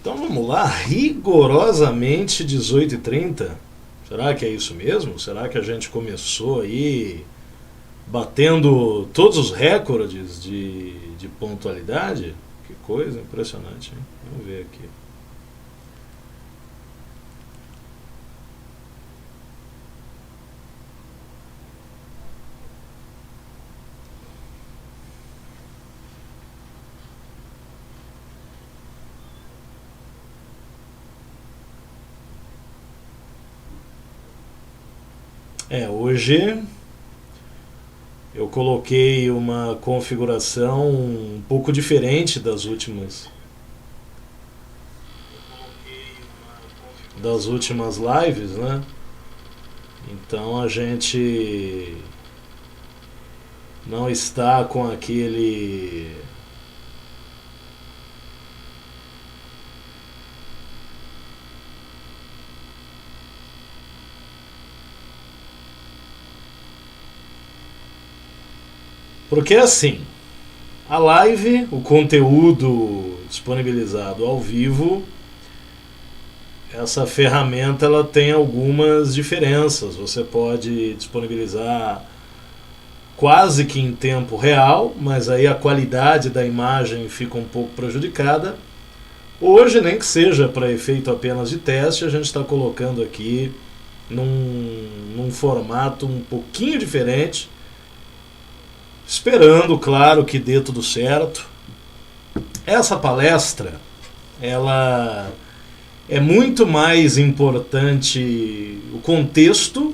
Então vamos lá, rigorosamente 18h30. Será que é isso mesmo? Será que a gente começou aí batendo todos os recordes de pontualidade? Que coisa impressionante, hein? Vamos ver aqui. Hoje eu coloquei uma configuração um pouco diferente das últimas lives, né? Então a gente não está com aquele. Porque assim, a live, o conteúdo disponibilizado ao vivo, essa ferramenta ela tem algumas diferenças. Você pode disponibilizar quase que em tempo real, mas aí a qualidade da imagem fica um pouco prejudicada. Hoje, nem que seja para efeito apenas de teste, a gente está colocando aqui num formato um pouquinho diferente, esperando, claro, que dê tudo certo. Essa palestra, ela é muito mais importante o contexto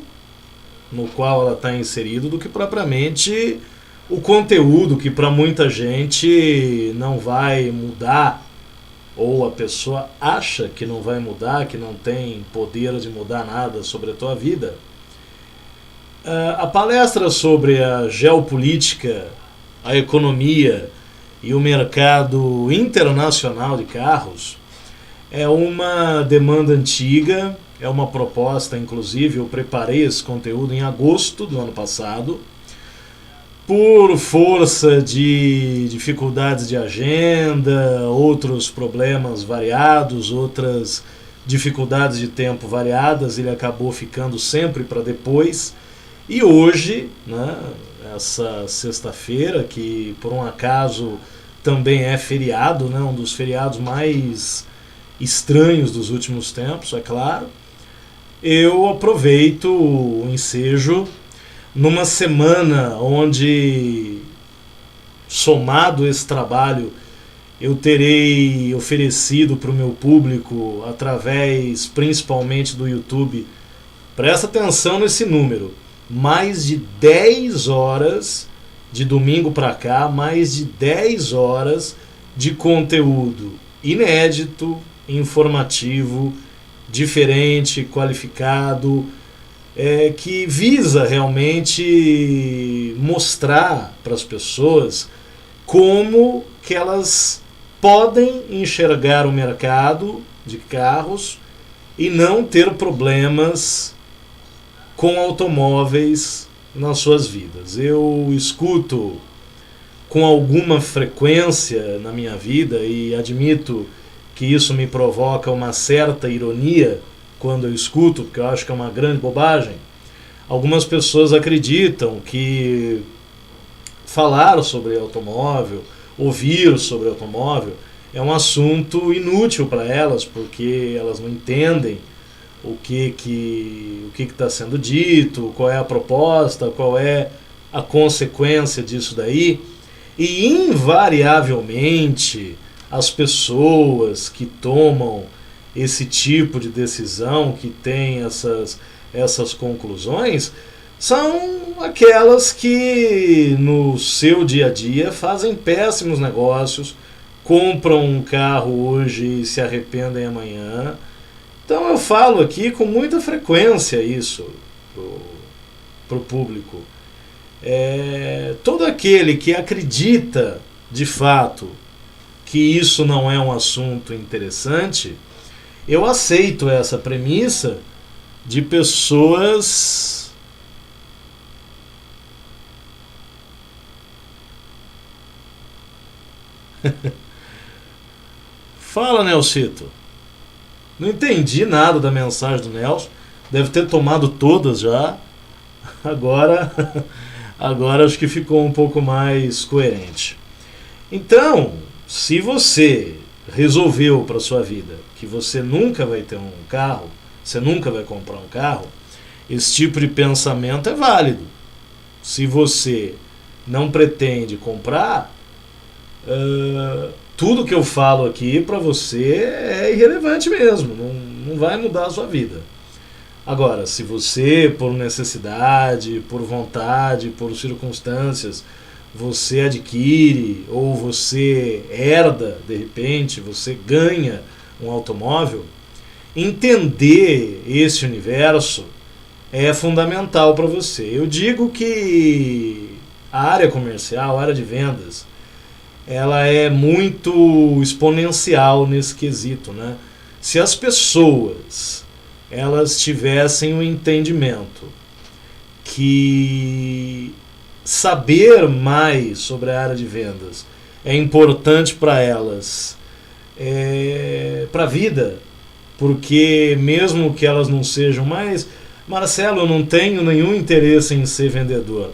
no qual ela está inserido do que propriamente o conteúdo, que para muita gente não vai mudar, ou a pessoa acha que não vai mudar, que não tem poder de mudar nada sobre a tua vida. A palestra sobre a geopolítica, a economia e o mercado internacional de carros é uma demanda antiga, é uma proposta, inclusive eu preparei esse conteúdo em agosto do ano passado. Por força de dificuldades de agenda, outros problemas variados, outras dificuldades de tempo variadas, ele acabou ficando sempre para depois. E hoje, né, essa sexta-feira, que por um acaso também é feriado, né, um dos feriados mais estranhos dos últimos tempos, é claro, eu aproveito o ensejo numa semana onde, somado esse trabalho, eu terei oferecido para o meu público, através principalmente do YouTube, presta atenção nesse número, mais de 10 horas, de domingo para cá, mais de 10 horas de conteúdo inédito, informativo, diferente, qualificado, que visa realmente mostrar para as pessoas como que elas podem enxergar o mercado de carros e não ter problemas com automóveis nas suas vidas. Eu escuto com alguma frequência na minha vida, e admito que isso me provoca uma certa ironia quando eu escuto, porque eu acho que é uma grande bobagem. Algumas pessoas acreditam que falar sobre automóvel, ouvir sobre automóvel, é um assunto inútil para elas, porque elas não entendem o que está sendo dito, qual é a proposta, qual é a consequência disso daí. E invariavelmente as pessoas que tomam esse tipo de decisão, que tem essas conclusões, são aquelas que no seu dia a dia fazem péssimos negócios, compram um carro hoje e se arrependem amanhã. Então eu falo aqui com muita frequência isso pro público. Todo aquele que acredita de fato que isso não é um assunto interessante, eu aceito essa premissa de pessoas Fala, Nelsito. Não entendi nada da mensagem do Nelson. Deve ter tomado todas já. Agora, agora acho que ficou um pouco mais coerente. Então, se você resolveu para sua vida que você nunca vai ter um carro, você nunca vai comprar um carro, esse tipo de pensamento é válido. Se você não pretende comprar, tudo que eu falo aqui para você é irrelevante mesmo, não vai mudar a sua vida. Agora, se você, por necessidade, por vontade, por circunstâncias, você adquire ou você herda, de repente, você ganha um automóvel, entender esse universo é fundamental para você. Eu digo que a área comercial, a área de vendas, ela é muito exponencial nesse quesito, né? Se as pessoas elas tivessem um entendimento que saber mais sobre a área de vendas é importante para elas, para a vida, porque mesmo que elas não sejam mais... Marcelo, eu não tenho nenhum interesse em ser vendedor,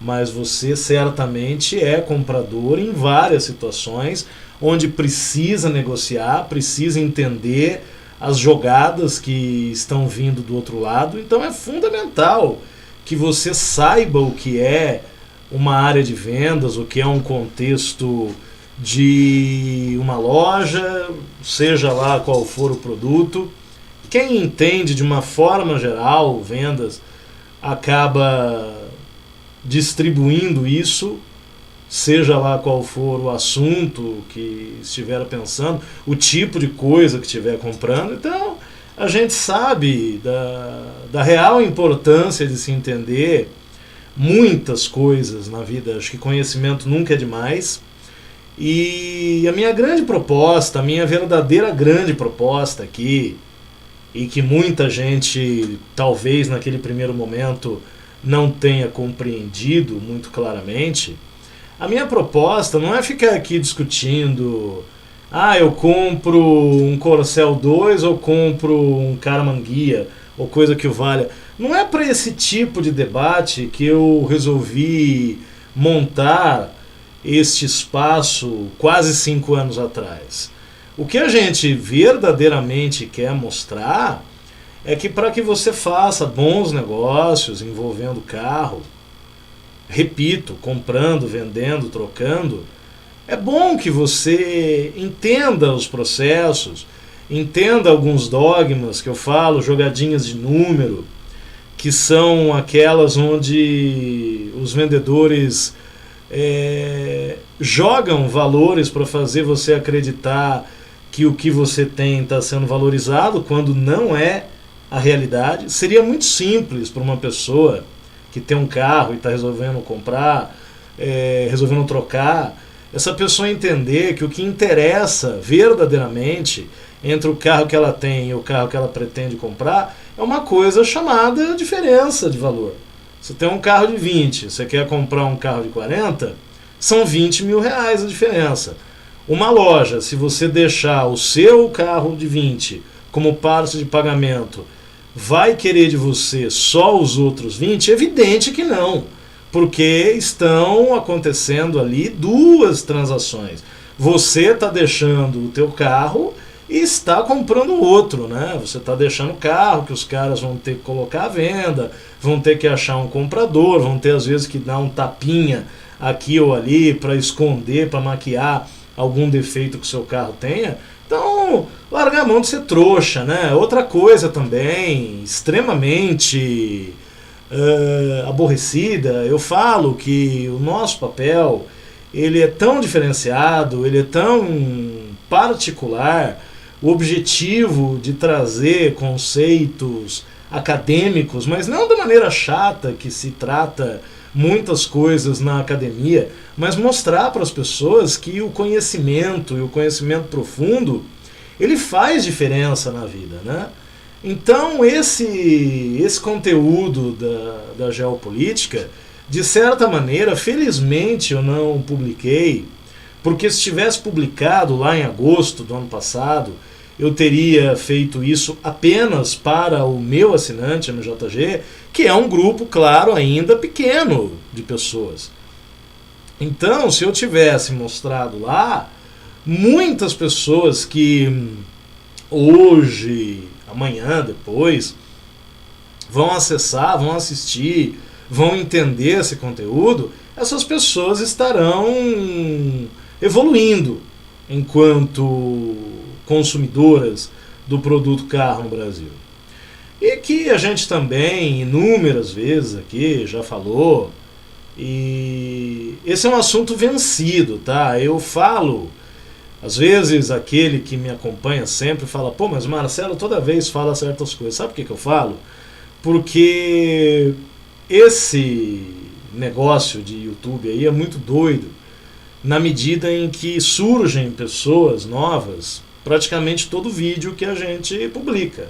mas você certamente é comprador em várias situações onde precisa negociar, precisa entender as jogadas que estão vindo do outro lado. Então é fundamental que você saiba o que é uma área de vendas, o que é um contexto de uma loja, seja lá qual for o produto. Quem entende de uma forma geral vendas acaba distribuindo isso, seja lá qual for o assunto que estiver pensando, o tipo de coisa que estiver comprando. Então a gente sabe da real importância de se entender muitas coisas na vida. Acho que conhecimento nunca é demais. E a minha grande proposta, a minha verdadeira grande proposta aqui, e que muita gente talvez naquele primeiro momento não tenha compreendido muito claramente, a minha proposta não é ficar aqui discutindo eu compro um Corcel 2 ou compro um Karamanguia ou coisa que o valha. Não é para esse tipo de debate que eu resolvi montar este espaço quase 5 anos atrás. O que a gente verdadeiramente quer mostrar é que para que você faça bons negócios envolvendo carro, repito, comprando, vendendo, trocando, é bom que você entenda os processos, entenda alguns dogmas que eu falo, jogadinhas de número, que são aquelas onde os vendedores jogam valores para fazer você acreditar que o que você tem está sendo valorizado, quando não é a realidade. Seria muito simples para uma pessoa que tem um carro e está resolvendo comprar, resolvendo trocar, essa pessoa entender que o que interessa verdadeiramente entre o carro que ela tem e o carro que ela pretende comprar é uma coisa chamada diferença de valor. Você tem um carro de 20, você quer comprar um carro de 40, são 20 mil reais a diferença. Uma loja, se você deixar o seu carro de 20 como parte de pagamento, vai querer de você só os outros 20? Evidente que não, porque estão acontecendo ali duas transações. Você está deixando o teu carro e está comprando outro, né? Você está deixando o carro que os caras vão ter que colocar à venda, vão ter que achar um comprador, vão ter às vezes que dar um tapinha aqui ou ali para esconder, para maquiar algum defeito que o seu carro tenha. Então, largar a mão de ser trouxa, né? Outra coisa também, extremamente aborrecida, eu falo que o nosso papel, ele é tão diferenciado, ele é tão particular, o objetivo de trazer conceitos acadêmicos, mas não da maneira chata que se trata muitas coisas na academia, mas mostrar para as pessoas que o conhecimento e o conhecimento profundo, ele faz diferença na vida, né? Então esse conteúdo da geopolítica, de certa maneira, felizmente eu não publiquei, porque se tivesse publicado lá em agosto do ano passado, eu teria feito isso apenas para o meu assinante MJG, que é um grupo, claro, ainda pequeno de pessoas. Então, se eu tivesse mostrado lá, muitas pessoas que hoje, amanhã, depois, vão acessar, vão assistir, vão entender esse conteúdo, essas pessoas estarão evoluindo enquanto consumidoras do produto carro no Brasil. E que a gente também, inúmeras vezes aqui, já falou, e esse é um assunto vencido, tá? Eu falo, às vezes aquele que me acompanha sempre fala, pô, mas o Marcelo toda vez fala certas coisas. Sabe por que eu falo? Porque esse negócio de YouTube aí é muito doido, na medida em que surgem pessoas novas praticamente todo vídeo que a gente publica.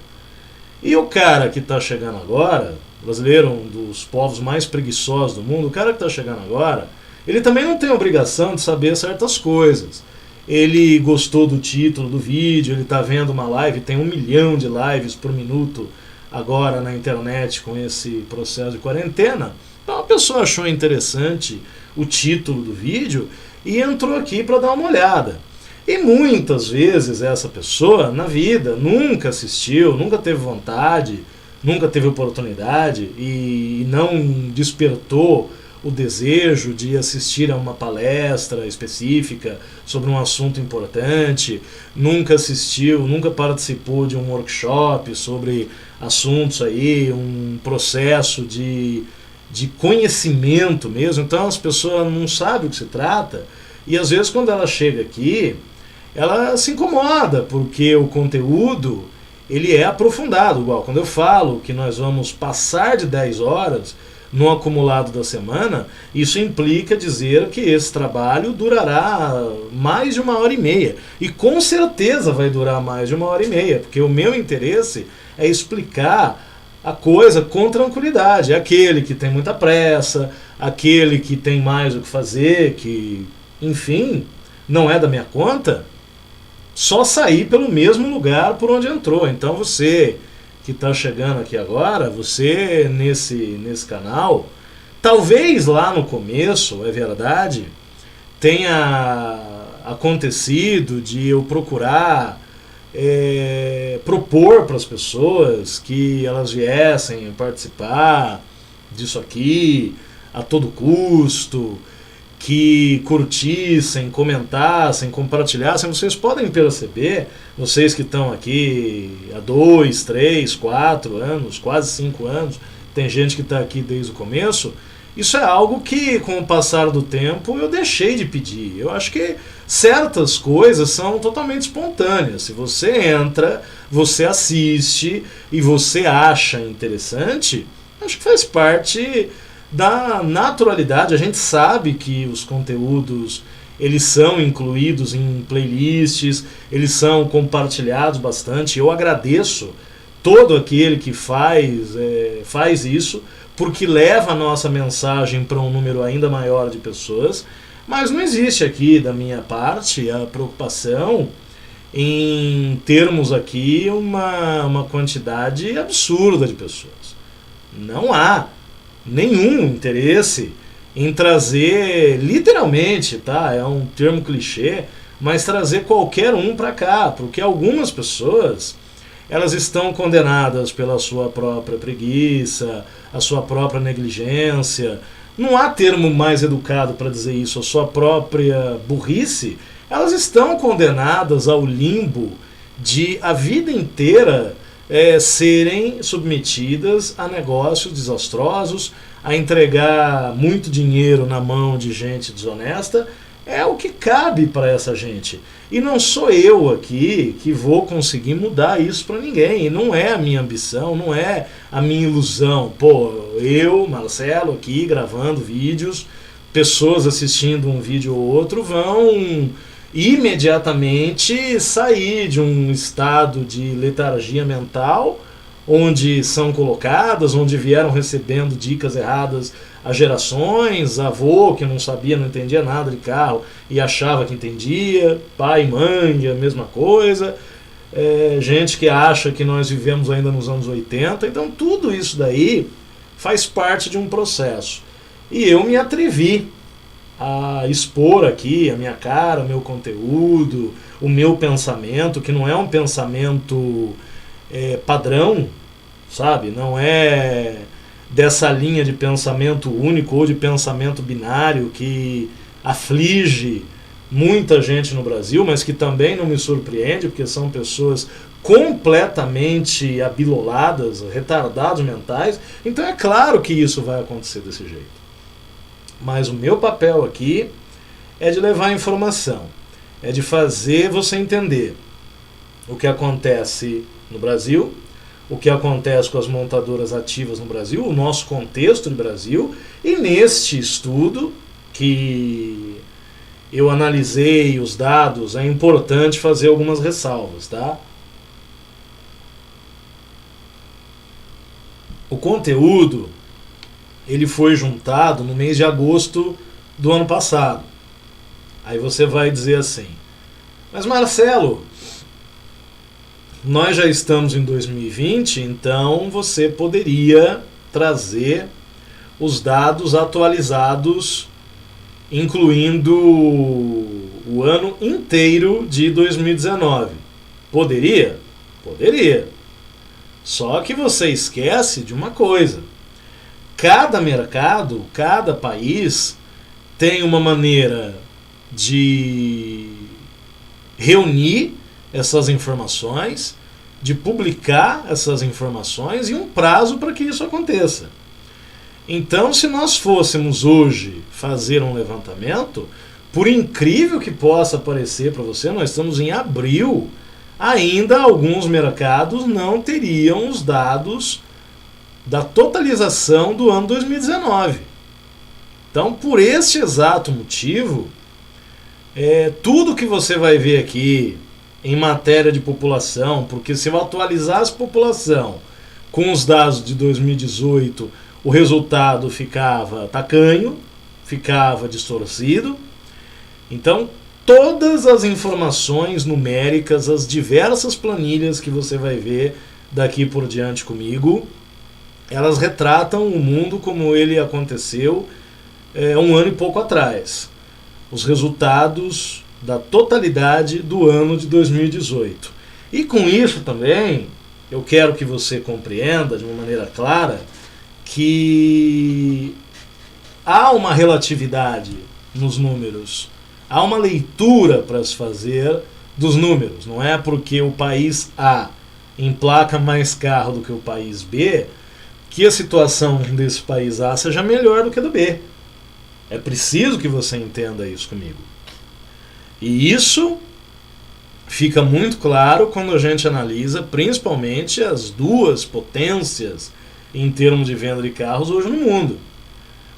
E o cara que está chegando agora, brasileiro, um dos povos mais preguiçosos do mundo, o cara que está chegando agora, ele também não tem obrigação de saber certas coisas. Ele gostou do título do vídeo, ele está vendo uma live, tem 1 milhão de lives por minuto agora na internet com esse processo de quarentena. Então a pessoa achou interessante o título do vídeo e entrou aqui para dar uma olhada. E muitas vezes essa pessoa na vida nunca assistiu, nunca teve vontade, nunca teve oportunidade e não despertou o desejo de assistir a uma palestra específica sobre um assunto importante, nunca assistiu, nunca participou de um workshop sobre assuntos aí, um processo de conhecimento mesmo. Então as pessoas não sabem o que se trata e às vezes quando ela chega aqui, ela se incomoda porque o conteúdo ele é aprofundado, igual quando eu falo que nós vamos passar de 10 horas no acumulado da semana, isso implica dizer que esse trabalho durará mais de 1h30. E com certeza vai durar mais de 1h30, porque o meu interesse é explicar a coisa com tranquilidade. Aquele que tem muita pressa, aquele que tem mais o que fazer, que, enfim, não é da minha conta, só sair pelo mesmo lugar por onde entrou. Então você que está chegando aqui agora, você nesse canal, talvez lá no começo, é verdade, tenha acontecido de eu procurar propor para as pessoas que elas viessem participar disso aqui a todo custo, que curtissem, comentassem, compartilhassem. Vocês podem perceber, vocês que estão aqui há 2, 3, 4 anos, quase 5 anos, tem gente que está aqui desde o começo, isso é algo que com o passar do tempo eu deixei de pedir. Eu acho que certas coisas são totalmente espontâneas. Se você entra, você assiste e você acha interessante, acho que faz parte da naturalidade. A gente sabe que os conteúdos eles são incluídos em playlists, eles são compartilhados bastante. Eu agradeço todo aquele que faz isso, porque leva a nossa mensagem para um número ainda maior de pessoas, mas não existe aqui da minha parte a preocupação em termos aqui uma quantidade absurda de pessoas. Não há nenhum interesse em trazer, literalmente, tá? É um termo clichê, mas trazer qualquer um para cá, porque algumas pessoas elas estão condenadas pela sua própria preguiça, a sua própria negligência. Não há termo mais educado para dizer isso, a sua própria burrice. Elas estão condenadas ao limbo de a vida inteira serem submetidas a negócios desastrosos, a entregar muito dinheiro na mão de gente desonesta. É o que cabe para essa gente. E não sou eu aqui que vou conseguir mudar isso para ninguém. E não é a minha ambição, não é a minha ilusão. Pô, eu, Marcelo, aqui gravando vídeos, pessoas assistindo um vídeo ou outro vão imediatamente sair de um estado de letargia mental, onde são colocadas, onde vieram recebendo dicas erradas há gerações, avô que não sabia, não entendia nada de carro e achava que entendia, pai e mãe, a mesma coisa, gente que acha que nós vivemos ainda nos anos 80. Então tudo isso daí faz parte de um processo. E eu me atrevi a expor aqui a minha cara, o meu conteúdo, o meu pensamento, que não é um pensamento padrão, sabe? Não é dessa linha de pensamento único ou de pensamento binário que aflige muita gente no Brasil, mas que também não me surpreende, porque são pessoas completamente abiloladas, retardados mentais. Então é claro que isso vai acontecer desse jeito. Mas o meu papel aqui é de levar informação, é de fazer você entender o que acontece no Brasil, o que acontece com as montadoras ativas no Brasil, o nosso contexto de Brasil, e neste estudo que eu analisei os dados, é importante fazer algumas ressalvas, tá? O conteúdo, ele foi juntado no mês de agosto do ano passado. Aí você vai dizer assim, mas Marcelo, nós já estamos em 2020, então você poderia trazer os dados atualizados, incluindo o ano inteiro de 2019. Poderia? Poderia. Só que você esquece de uma coisa. Cada mercado, cada país tem uma maneira de reunir essas informações, de publicar essas informações e um prazo para que isso aconteça. Então, se nós fôssemos hoje fazer um levantamento, por incrível que possa parecer para você, nós estamos em abril, ainda alguns mercados não teriam os dados da totalização do ano 2019. Então, por este exato motivo, tudo que você vai ver aqui em matéria de população, porque se eu atualizasse a população com os dados de 2018, o resultado ficava tacanho, ficava distorcido. Então, todas as informações numéricas, as diversas planilhas que você vai ver daqui por diante comigo, elas retratam o mundo como ele aconteceu um ano e pouco atrás. Os resultados da totalidade do ano de 2018. E com isso também, eu quero que você compreenda de uma maneira clara que há uma relatividade nos números, há uma leitura para se fazer dos números. Não é porque o país A emplaca mais carro do que o país B que a situação desse país A seja melhor do que a do B. É preciso que você entenda isso comigo. E isso fica muito claro quando a gente analisa principalmente as duas potências em termos de venda de carros hoje no mundo.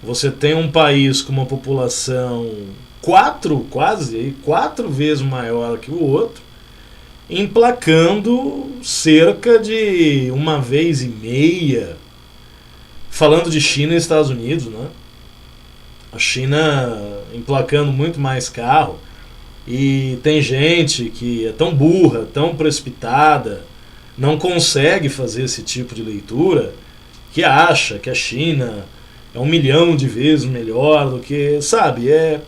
Você tem um país com uma população quase quatro vezes maior que o outro, emplacando cerca de 1,5 vezes, falando de China e Estados Unidos, né? A China emplacando muito mais carro. E tem gente que é tão burra, tão precipitada, não consegue fazer esse tipo de leitura, que acha que a China é 1 milhão de vezes melhor do que... Sabe, é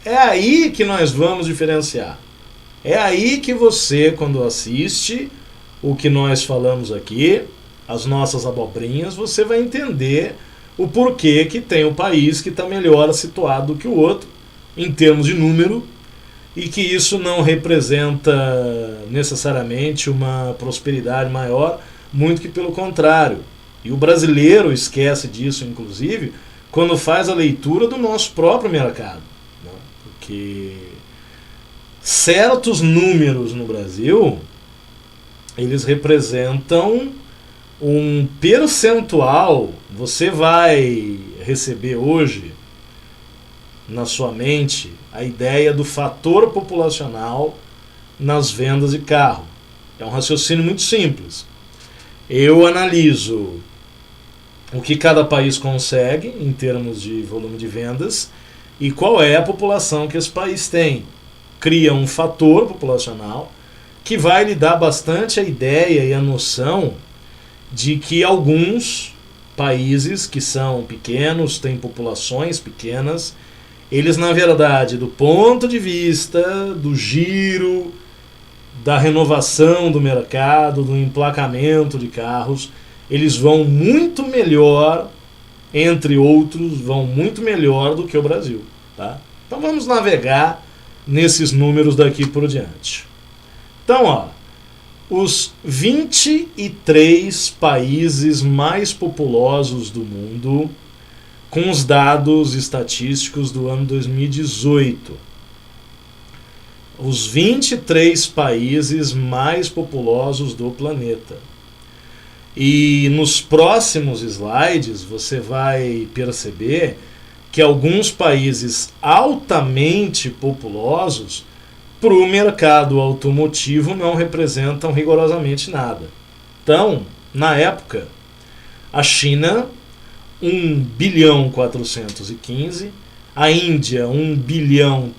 aí que nós vamos diferenciar. É aí que você, quando assiste o que nós falamos aqui, as nossas abobrinhas, você vai entender o porquê que tem um país que está melhor situado do que o outro, em termos de número, e que isso não representa necessariamente uma prosperidade maior, muito que pelo contrário. E o brasileiro esquece disso, inclusive, quando faz a leitura do nosso próprio mercado, né? Porque certos números no Brasil, eles representam um percentual. Você vai receber hoje na sua mente a ideia do fator populacional nas vendas de carro. É um raciocínio muito simples. Eu analiso o que cada país consegue em termos de volume de vendas e qual é a população que esse país tem. Cria um fator populacional que vai lhe dar bastante a ideia e a noção de que alguns países que são pequenos, têm populações pequenas, eles, na verdade, do ponto de vista do giro, da renovação do mercado, do emplacamento de carros, eles vão muito melhor, entre outros, vão muito melhor do que o Brasil. Tá? Então vamos navegar nesses números daqui por diante. Então, ó, os 23 países mais populosos do mundo, com os dados estatísticos do ano 2018. Os 23 países mais populosos do planeta. E nos próximos slides você vai perceber que alguns países altamente populosos para o mercado automotivo não representam rigorosamente nada. Então, na época, a China, 1.415 bilhão, a Índia, 1.354 bilhão.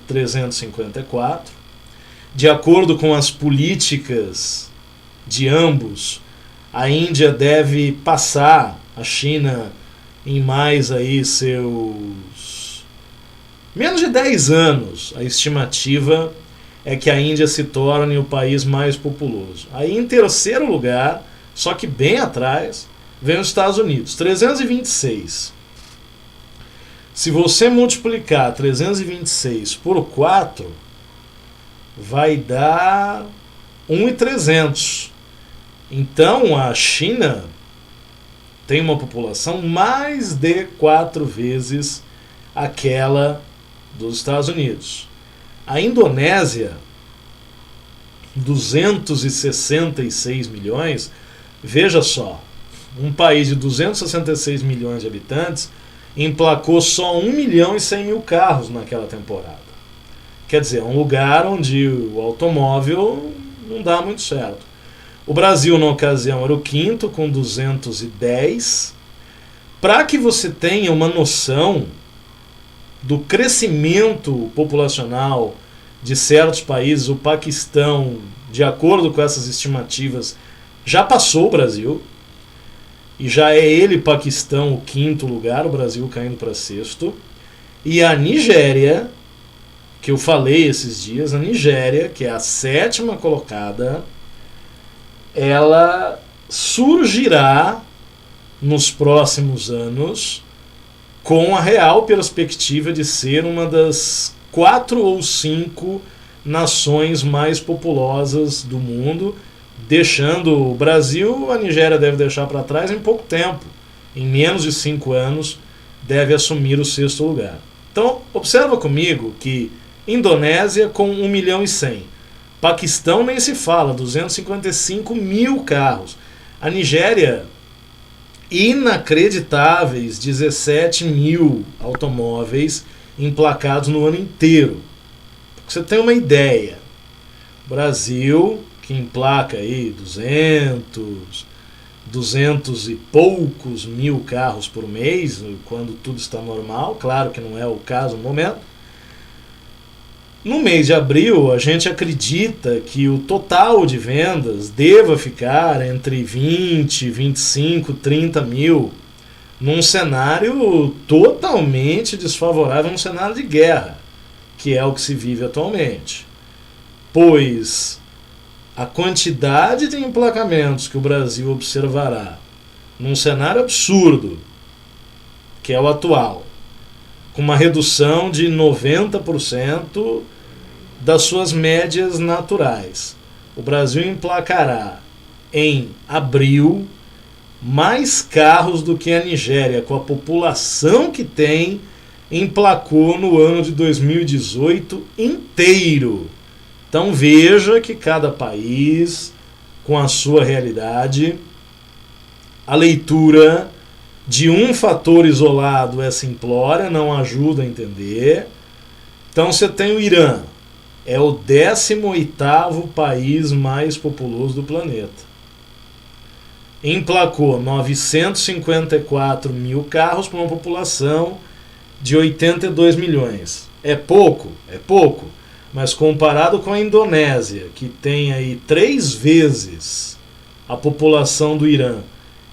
De acordo com as políticas de ambos, a Índia deve passar a China em mais aí seus menos de 10 anos. A estimativa é que a Índia se torne o país mais populoso. Aí em terceiro lugar, só que bem atrás, vem os Estados Unidos, 326. Se você multiplicar 326 por 4, vai dar 1.300. Então a China tem uma população mais de 4 vezes aquela dos Estados Unidos. A Indonésia, 266 milhões, veja só, um país de 266 milhões de habitantes emplacou só 1.100.000 carros naquela temporada. Quer dizer, é um lugar onde o automóvel não dá muito certo. O Brasil, na ocasião, era o quinto, com 210. Para que você tenha uma noção do crescimento populacional de certos países, o Paquistão, de acordo com essas estimativas, já passou o Brasil. E já é ele, Paquistão, o quinto lugar, o Brasil caindo para sexto. E a Nigéria, que eu falei esses dias, a Nigéria, que é a 7ª colocada, ela surgirá nos próximos anos com a real perspectiva de ser uma das 4 ou 5 nações mais populosas do mundo, deixando o Brasil, a Nigéria deve deixar para trás em pouco tempo. Em menos de 5 anos, deve assumir o 6º lugar. Então, observa comigo que Indonésia com 1.100.000. Paquistão nem se fala, 255 mil carros. A Nigéria, inacreditáveis 17 mil automóveis emplacados no ano inteiro. Pra você ter uma ideia, Brasil, que emplaca aí 200 e poucos mil carros por mês, quando tudo está normal, claro que não é o caso no momento. No mês de abril, a gente acredita que o total de vendas deva ficar entre 20, 25, 30 mil, num cenário totalmente desfavorável, num cenário de guerra, que é o que se vive atualmente. Pois a quantidade de emplacamentos que o Brasil observará num cenário absurdo, que é o atual, com uma redução de 90% das suas médias naturais. O Brasil emplacará em abril mais carros do que a Nigéria, com a população que tem, emplacou no ano de 2018 inteiro. Então veja que cada país, com a sua realidade, a leitura de um fator isolado é simplória, não ajuda a entender. Então você tem o Irã, é o 18º país mais populoso do planeta. Emplacou 954 mil carros para uma população de 82 milhões. É pouco? É pouco. Mas comparado com a Indonésia, que tem aí 3 vezes a população do Irã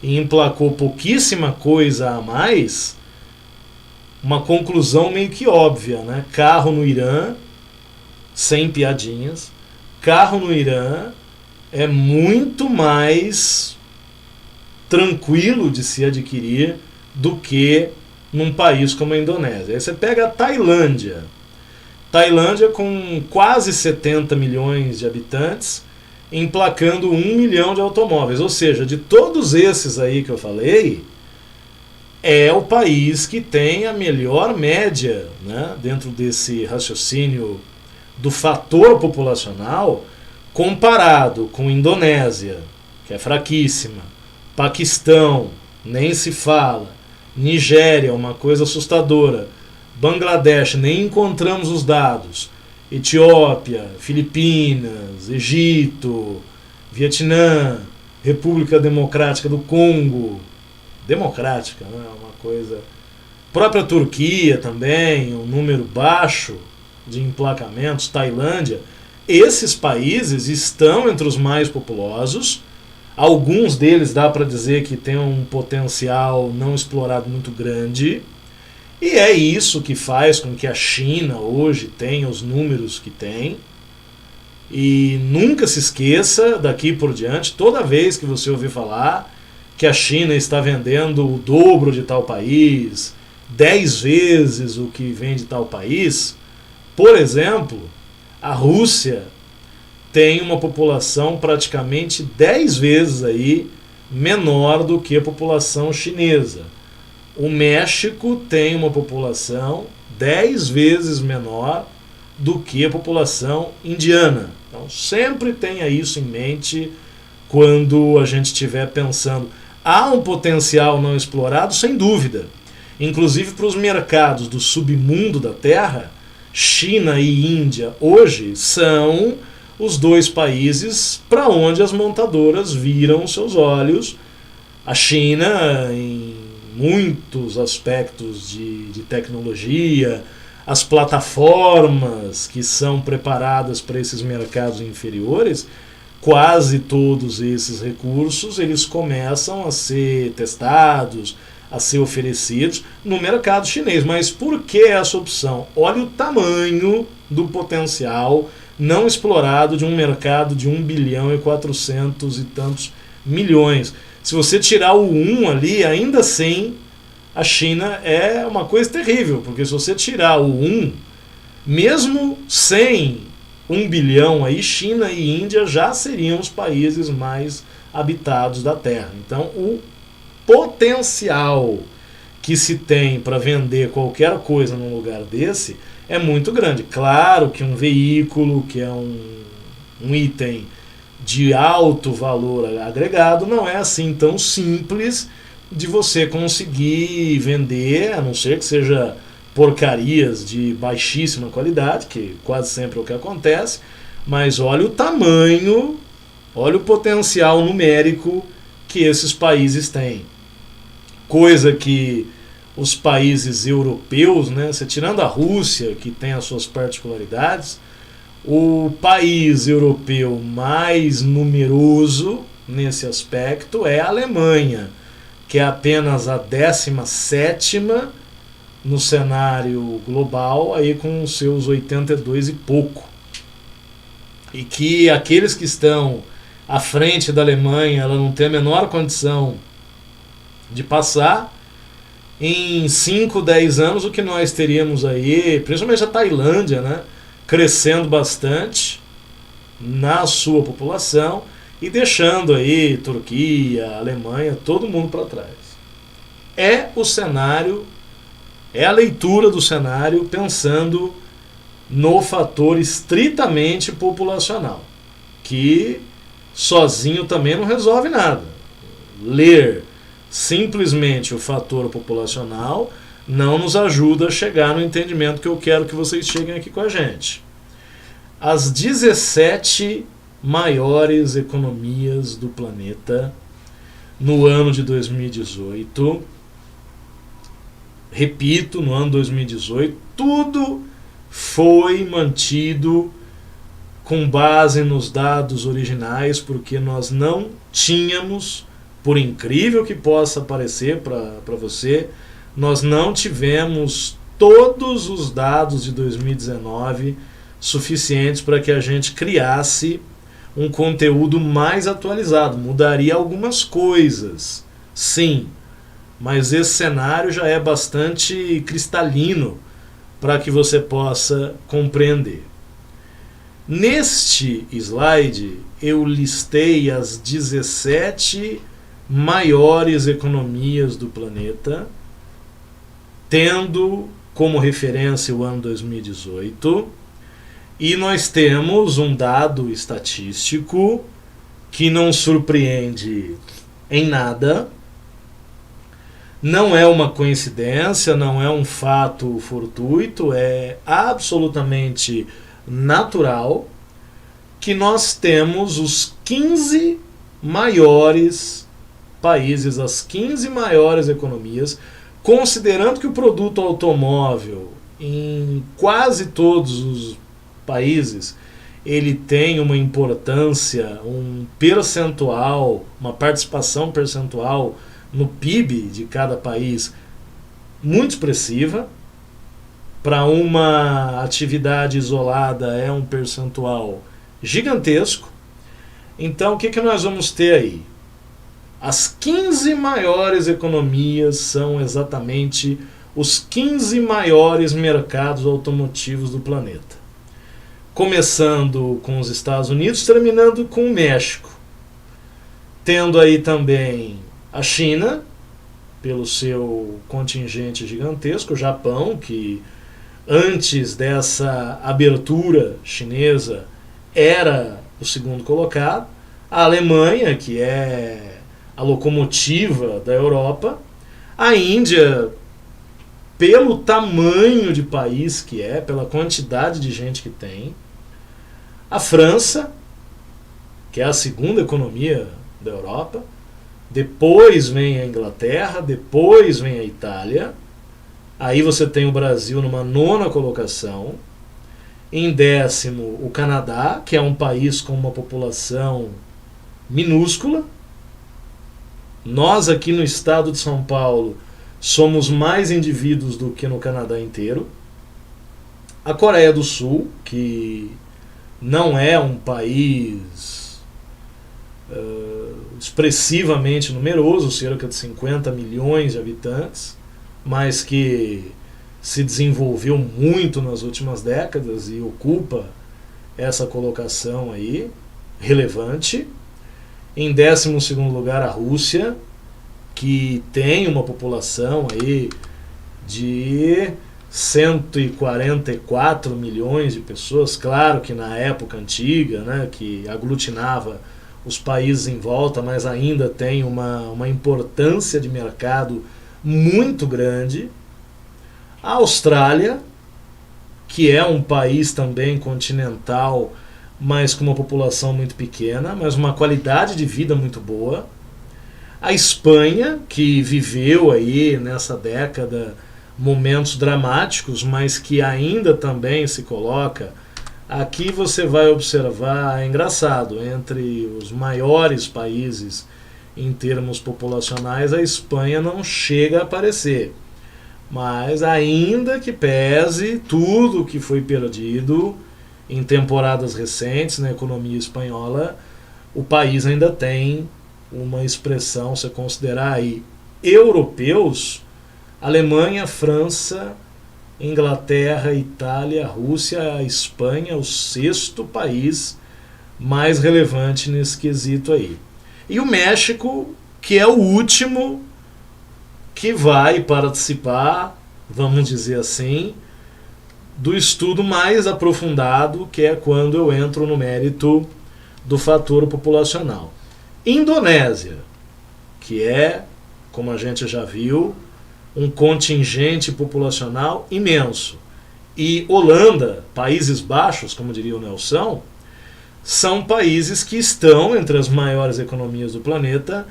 e emplacou pouquíssima coisa a mais, uma conclusão meio que óbvia, né? Carro no Irã, sem piadinhas, carro no Irã é muito mais tranquilo de se adquirir do que num país como a Indonésia. Aí você pega a Tailândia. Tailândia com quase 70 milhões de habitantes, emplacando 1 milhão de automóveis. Ou seja, de todos esses aí que eu falei, é o país que tem a melhor média, né, dentro desse raciocínio do fator populacional, comparado com Indonésia, que é fraquíssima, Paquistão, nem se fala, Nigéria, uma coisa assustadora, Bangladesh, nem encontramos os dados, Etiópia, Filipinas, Egito, Vietnã, República Democrática do Congo, democrática, né? Uma coisa... Própria Turquia também, um número baixo de emplacamentos, Tailândia. Esses países estão entre os mais populosos. Alguns deles dá para dizer que tem um potencial não explorado muito grande. E é isso que faz com que a China hoje tenha os números que tem. E nunca se esqueça, daqui por diante, toda vez que você ouvir falar que a China está vendendo o dobro de tal país, 10 vezes o que vende tal país, por exemplo, a Rússia tem uma população praticamente 10 vezes aí menor do que a população chinesa. O México tem uma população 10 vezes menor do que a população indiana. Então sempre tenha isso em mente quando a gente estiver pensando. Há um potencial não explorado, sem dúvida. Inclusive para os mercados do submundo da Terra, China e Índia hoje são os 2 países para onde as montadoras viram seus olhos. A China, em muitos aspectos de tecnologia, as plataformas que são preparadas para esses mercados inferiores, quase todos esses recursos eles começam a ser testados, a ser oferecidos no mercado chinês. Mas por que essa opção? Olha o tamanho do potencial não explorado de um mercado de 1 bilhão e 400 e tantos milhões. Se você tirar o 1 ali, ainda assim, a China é uma coisa terrível, porque se você tirar o 1, mesmo sem 1 bilhão, aí China e Índia já seriam os países mais habitados da Terra. Então, o potencial que se tem para vender qualquer coisa num lugar desse é muito grande. Claro que um veículo, que é um item de alto valor agregado, não é assim tão simples de você conseguir vender, a não ser que seja porcarias de baixíssima qualidade, que quase sempre é o que acontece, mas olha o tamanho, olha o potencial numérico que esses países têm. Coisa que os países europeus, né, você tirando a Rússia, que tem as suas particularidades, o país europeu mais numeroso nesse aspecto é a Alemanha, que é apenas a 17ª no cenário global, aí com os seus 82 e pouco. E que aqueles que estão à frente da Alemanha, ela não tem a menor condição de passar em 5, 10 anos o que nós teríamos aí, principalmente a Tailândia, né, crescendo bastante na sua população e deixando aí Turquia, Alemanha, todo mundo para trás. É o cenário, é a leitura do cenário pensando no fator estritamente populacional, que sozinho também não resolve nada. Ler simplesmente o fator populacional não nos ajuda a chegar no entendimento que eu quero que vocês cheguem aqui com a gente. As 17 maiores economias do planeta no ano de 2018, repito, no ano 2018, tudo foi mantido com base nos dados originais, porque nós não tínhamos, por incrível que possa parecer para você, nós não tivemos todos os dados de 2019 suficientes para que a gente criasse um conteúdo mais atualizado. Mudaria algumas coisas, sim, mas esse cenário já é bastante cristalino para que você possa compreender. Neste slide eu listei as 17 maiores economias do planeta, tendo como referência o ano 2018, e nós temos um dado estatístico que não surpreende em nada, não é uma coincidência, não é um fato fortuito, é absolutamente natural que nós temos os 15 maiores países, as 15 maiores economias, considerando que o produto automóvel em quase todos os países ele tem uma importância, um percentual, uma participação percentual no PIB de cada país muito expressiva. Para uma atividade isolada é um percentual gigantesco. Então o que nós vamos ter aí? As 15 maiores economias são exatamente os 15 maiores mercados automotivos do planeta. Começando com os Estados Unidos, terminando com o México. Tendo aí também a China, pelo seu contingente gigantesco, o Japão, que antes dessa abertura chinesa era o segundo colocado, a Alemanha, que é a locomotiva da Europa, a Índia, pelo tamanho de país que é, pela quantidade de gente que tem, a França, que é a segunda economia da Europa, depois vem a Inglaterra, depois vem a Itália, aí você tem o Brasil numa 9ª colocação, em 10º o Canadá, que é um país com uma população minúscula. Nós aqui no estado de São Paulo somos mais indivíduos do que no Canadá inteiro. A Coreia do Sul, que não é um país expressivamente numeroso, cerca de 50 milhões de habitantes, mas que se desenvolveu muito nas últimas décadas e ocupa essa colocação aí relevante. Em 12º lugar, a Rússia, que tem uma população aí de 144 milhões de pessoas, claro que na época antiga, né, que aglutinava os países em volta, mas ainda tem uma importância de mercado muito grande. A Austrália, que é um país também continental, mas com uma população muito pequena, mas uma qualidade de vida muito boa. A Espanha, que viveu aí nessa década momentos dramáticos, mas que ainda também se coloca. Aqui você vai observar, é engraçado, entre os maiores países em termos populacionais, a Espanha não chega a aparecer. Mas ainda que pese tudo que foi perdido em temporadas recentes na economia espanhola, o país ainda tem uma expressão, se considerar aí europeus, Alemanha, França, Inglaterra, Itália, Rússia, a Espanha, o 6º país mais relevante nesse quesito aí. E o México, que é o último que vai participar, vamos dizer assim, do estudo mais aprofundado, que é quando eu entro no mérito do fator populacional. Indonésia, que é, como a gente já viu, um contingente populacional imenso. E Holanda, Países Baixos, como diria o Nelson, são países que estão entre as maiores economias do planeta,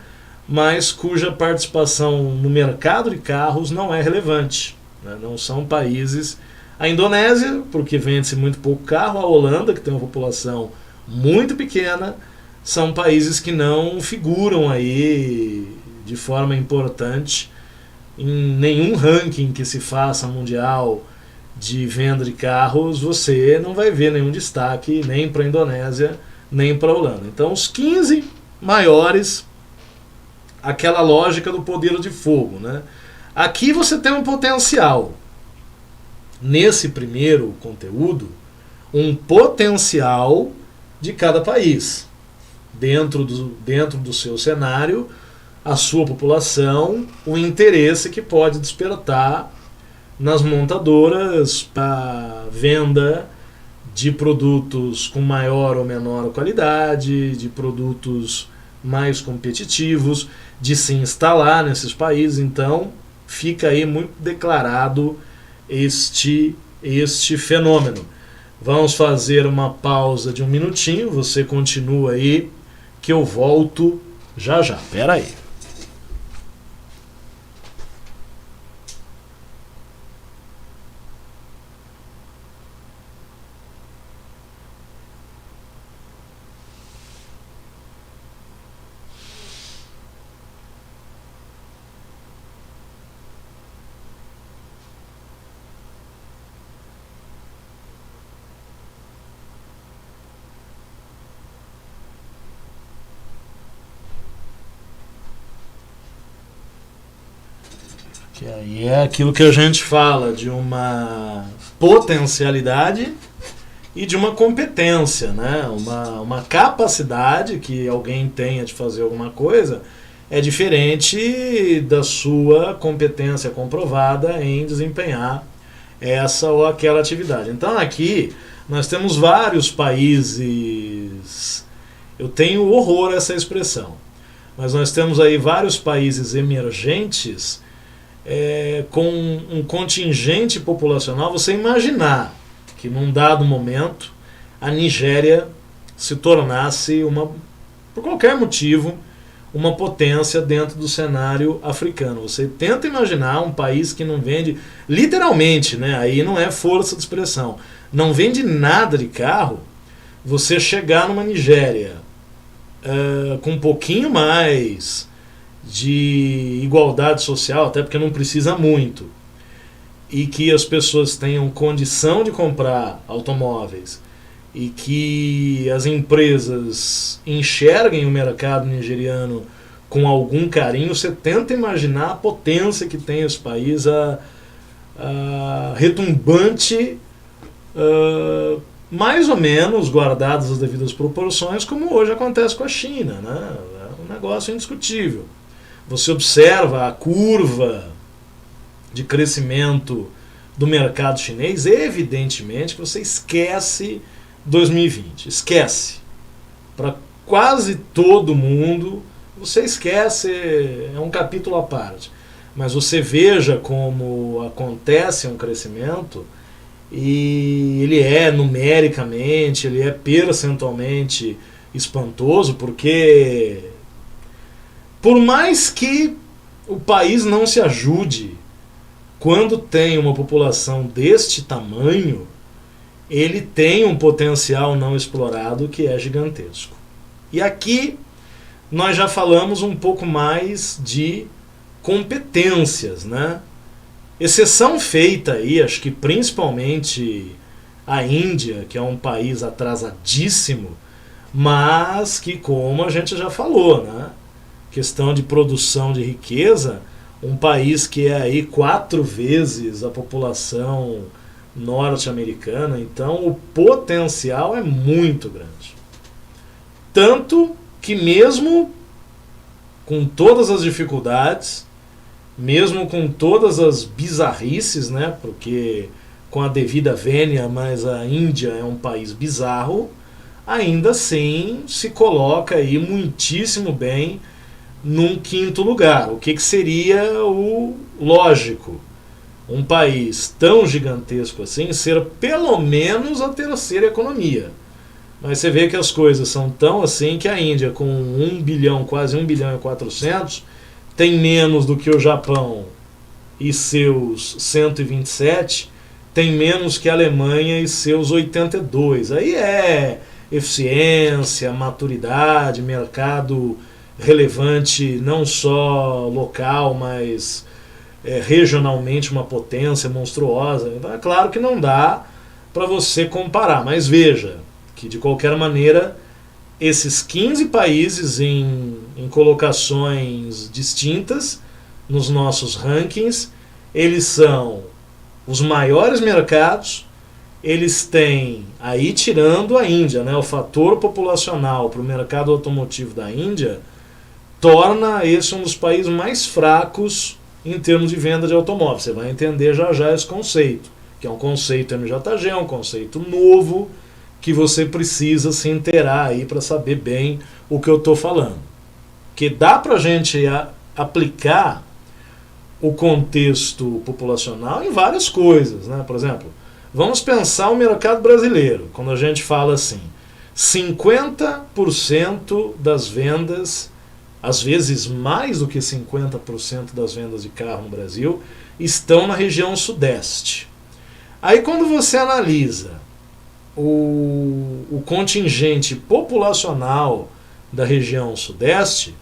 mas cuja participação no mercado de carros não é relevante, né? Não são países A Indonésia, porque vende-se muito pouco carro, a Holanda, que tem uma população muito pequena, são países que não figuram aí de forma importante em nenhum ranking que se faça mundial de venda de carros. Você não vai ver nenhum destaque nem para a Indonésia, nem para a Holanda. Então, os 15 maiores, aquela lógica do poder de fogo, né? Aqui você tem um potencial. Nesse primeiro conteúdo, um potencial de cada país. Dentro do seu cenário, a sua população, o interesse que pode despertar nas montadoras para venda de produtos com maior ou menor qualidade, de produtos mais competitivos, de se instalar nesses países. Então, fica aí muito declarado este fenômeno. Vamos fazer uma pausa de um minutinho, você continua aí, que eu volto já já. Pera aí. Que aí é aquilo que a gente fala de uma potencialidade e de uma competência, né? Uma capacidade que alguém tenha de fazer alguma coisa é diferente da sua competência comprovada em desempenhar essa ou aquela atividade. Então aqui nós temos vários países, eu tenho horror a essa expressão, mas nós temos aí vários países emergentes com um contingente populacional. Você imaginar que num dado momento a Nigéria se tornasse, por qualquer motivo, uma potência dentro do cenário africano. Você tenta imaginar um país que não vende, literalmente, né, aí não é força de expressão, não vende nada de carro, você chegar numa Nigéria com um pouquinho mais de igualdade social, até porque não precisa muito, e que as pessoas tenham condição de comprar automóveis e que as empresas enxerguem o mercado nigeriano com algum carinho. Você tenta imaginar a potência que tem esse país, a retumbante, mais ou menos guardadas as devidas proporções, como hoje acontece com a China, né? É um negócio indiscutível. Você observa a curva de crescimento do mercado chinês, evidentemente que você esquece 2020. Esquece. Para quase todo mundo, você esquece, é um capítulo à parte. Mas você veja como acontece um crescimento, e ele é numericamente, ele é percentualmente espantoso, porque por mais que o país não se ajude, quando tem uma população deste tamanho, ele tem um potencial não explorado que é gigantesco. E aqui nós já falamos um pouco mais de competências, né? Exceção feita aí, acho que principalmente a Índia, que é um país atrasadíssimo, mas que, como a gente já falou, né? Questão de produção de riqueza, um país que é aí 4 vezes a população norte-americana, então o potencial é muito grande. Tanto que mesmo com todas as dificuldades, mesmo com todas as bizarrices, né, porque com a devida vênia, mas a Índia é um país bizarro, ainda assim se coloca aí muitíssimo bem num 5º lugar. O que seria o lógico? Um país tão gigantesco assim ser pelo menos a 3ª economia. Mas você vê que as coisas são tão assim que a Índia, com 1 bilhão, quase 1 bilhão e 400, tem menos do que o Japão e seus 127, tem menos que a Alemanha e seus 82. Aí é eficiência, maturidade, mercado relevante não só local, mas regionalmente uma potência monstruosa. Então é claro que não dá para você comparar, mas veja que de qualquer maneira esses 15 países em colocações distintas nos nossos rankings, eles são os maiores mercados. Eles têm, aí tirando a Índia, né, o fator populacional para o mercado automotivo da Índia torna esse um dos países mais fracos em termos de venda de automóveis. Você vai entender já já esse conceito, que é um conceito MJG, é um conceito novo, que você precisa se inteirar aí para saber bem o que eu estou falando. Que dá para a gente aplicar o contexto populacional em várias coisas, né? Por exemplo, vamos pensar o mercado brasileiro, quando a gente fala assim, 50% das vendas, às vezes mais do que 50% das vendas de carro no Brasil, estão na região sudeste. Aí quando você analisa o contingente populacional da região sudeste,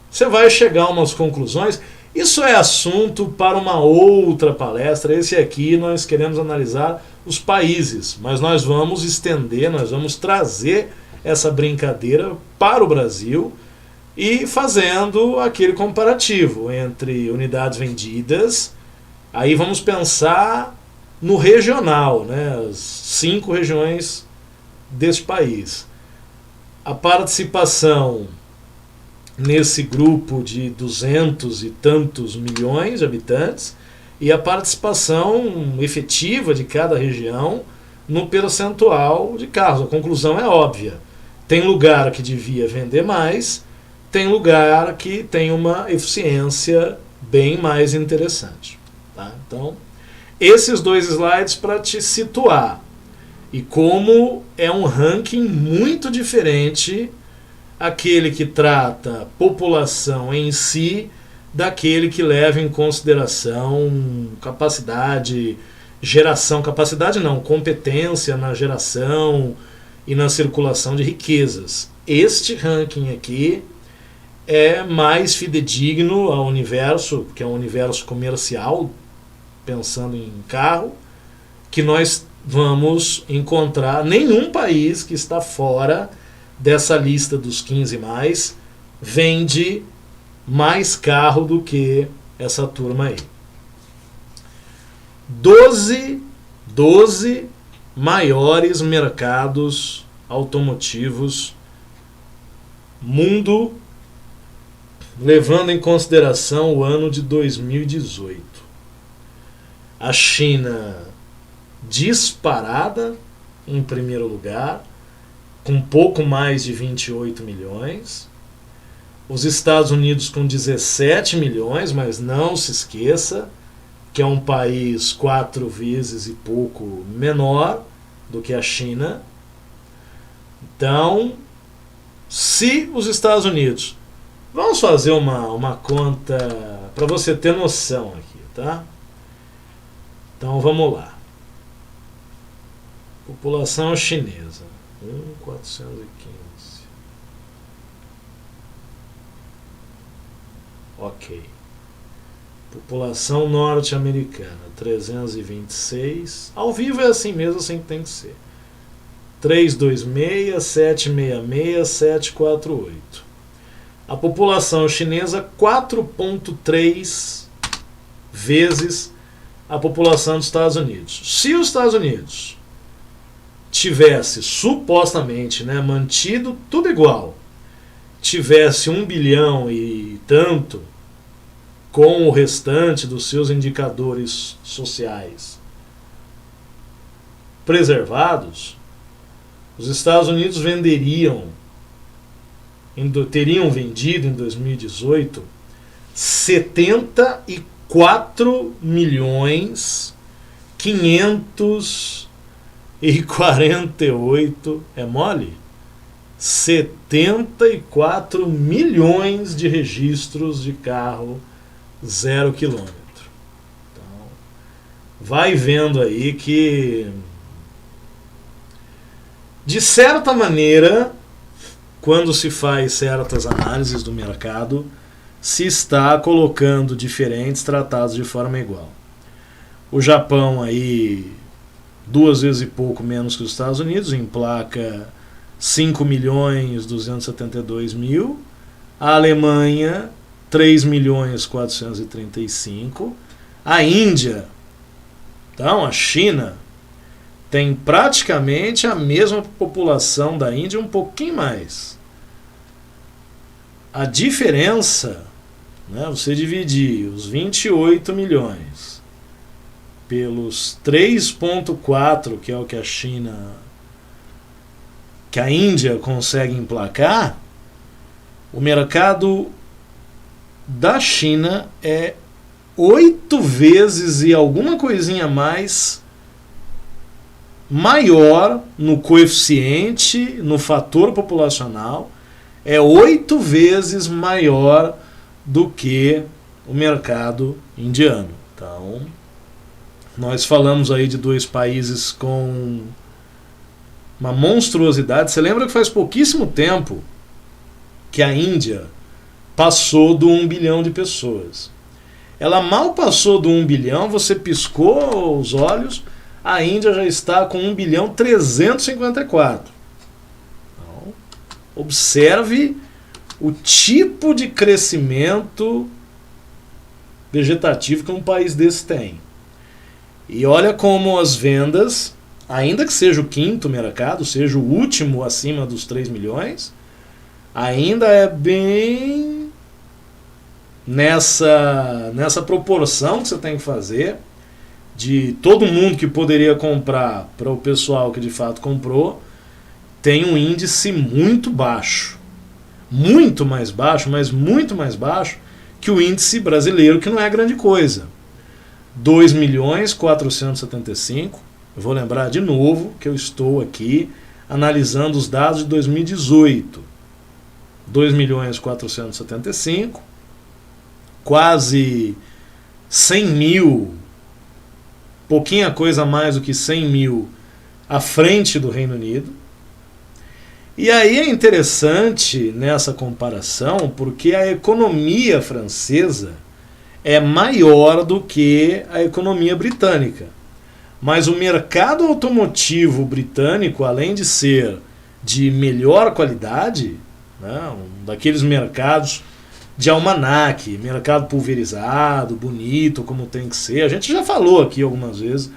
você vai chegar a umas conclusões. Isso é assunto para uma outra palestra. Esse aqui nós queremos analisar os países, mas nós vamos estender, nós vamos trazer essa brincadeira para o Brasil e fazendo aquele comparativo entre unidades vendidas. Aí vamos pensar no regional, né, as 5 regiões desse país. A participação nesse grupo de 200 e tantos milhões de habitantes e a participação efetiva de cada região no percentual de carros. A conclusão é óbvia. Tem lugar que devia vender mais, tem lugar que tem uma eficiência bem mais interessante. Tá? Então, esses 2 slides para te situar. E como é um ranking muito diferente aquele que trata população em si daquele que leva em consideração capacidade, geração, capacidade não, competência na geração e na circulação de riquezas. Este ranking aqui é mais fidedigno ao universo, que é um universo comercial, pensando em carro, que nós vamos encontrar nenhum país que está fora dessa lista dos 15 mais vende mais carro do que essa turma aí. 12 maiores mercados automotivos mundo, levando em consideração o ano de 2018. A China disparada em primeiro lugar, com pouco mais de 28 milhões. Os Estados Unidos com 17 milhões, mas não se esqueça que é um país 4 vezes e pouco menor do que a China. Então, se os Estados Unidos... Vamos fazer uma conta para você ter noção aqui, tá? Então vamos lá. População chinesa, 1.415. Ok. População norte-americana, 326. Ao vivo é assim mesmo, assim que tem que ser. 326, 766, 748. A população chinesa, 4,3 vezes a população dos Estados Unidos. Se os Estados Unidos tivesse, supostamente, né, mantido tudo igual, tivesse 1 bilhão e tanto, com o restante dos seus indicadores sociais preservados, os Estados Unidos teriam vendido em 2018 74 milhões 548, é mole? 74 milhões de registros de carro 0 km. Então, vai vendo aí que, de certa maneira, quando se faz certas análises do mercado, se está colocando diferentes tratados de forma igual. O Japão aí 2 vezes e pouco menos que os Estados Unidos, emplaca 5.272.000. A Alemanha 3.435.000. A Índia, então a China, tem praticamente a mesma população da Índia, um pouquinho mais. A diferença, né, você dividir os 28 milhões pelos 3,4, que é o que a Índia consegue emplacar, o mercado da China é 8 vezes e alguma coisinha mais maior no coeficiente, no fator populacional, é 8 vezes maior do que o mercado indiano. Então, nós falamos aí de 2 países com uma monstruosidade. Você lembra que faz pouquíssimo tempo que a Índia passou do 1 bilhão de pessoas. Ela mal passou do 1 bilhão, você piscou os olhos, a Índia já está com 1.354.000.000. Então, observe o tipo de crescimento vegetativo que um país desse tem. E olha como as vendas, ainda que seja o 5º mercado, seja o último acima dos 3 milhões, ainda é bem nessa proporção que você tem que fazer de todo mundo que poderia comprar para o pessoal que de fato comprou, tem um índice muito baixo. Muito mais baixo, mas muito mais baixo que o índice brasileiro, que não é grande coisa. 2.475.000. Eu vou lembrar de novo que eu estou aqui analisando os dados de 2018. 2.475.000, quase 100.000, pouquinha coisa mais do que 100.000 à frente do Reino Unido. E aí é interessante nessa comparação porque a economia francesa é maior do que a economia britânica. Mas o mercado automotivo britânico, além de ser de melhor qualidade, né, daqueles mercados de almanaque, mercado pulverizado, bonito, como tem que ser. A gente já falou aqui algumas vezes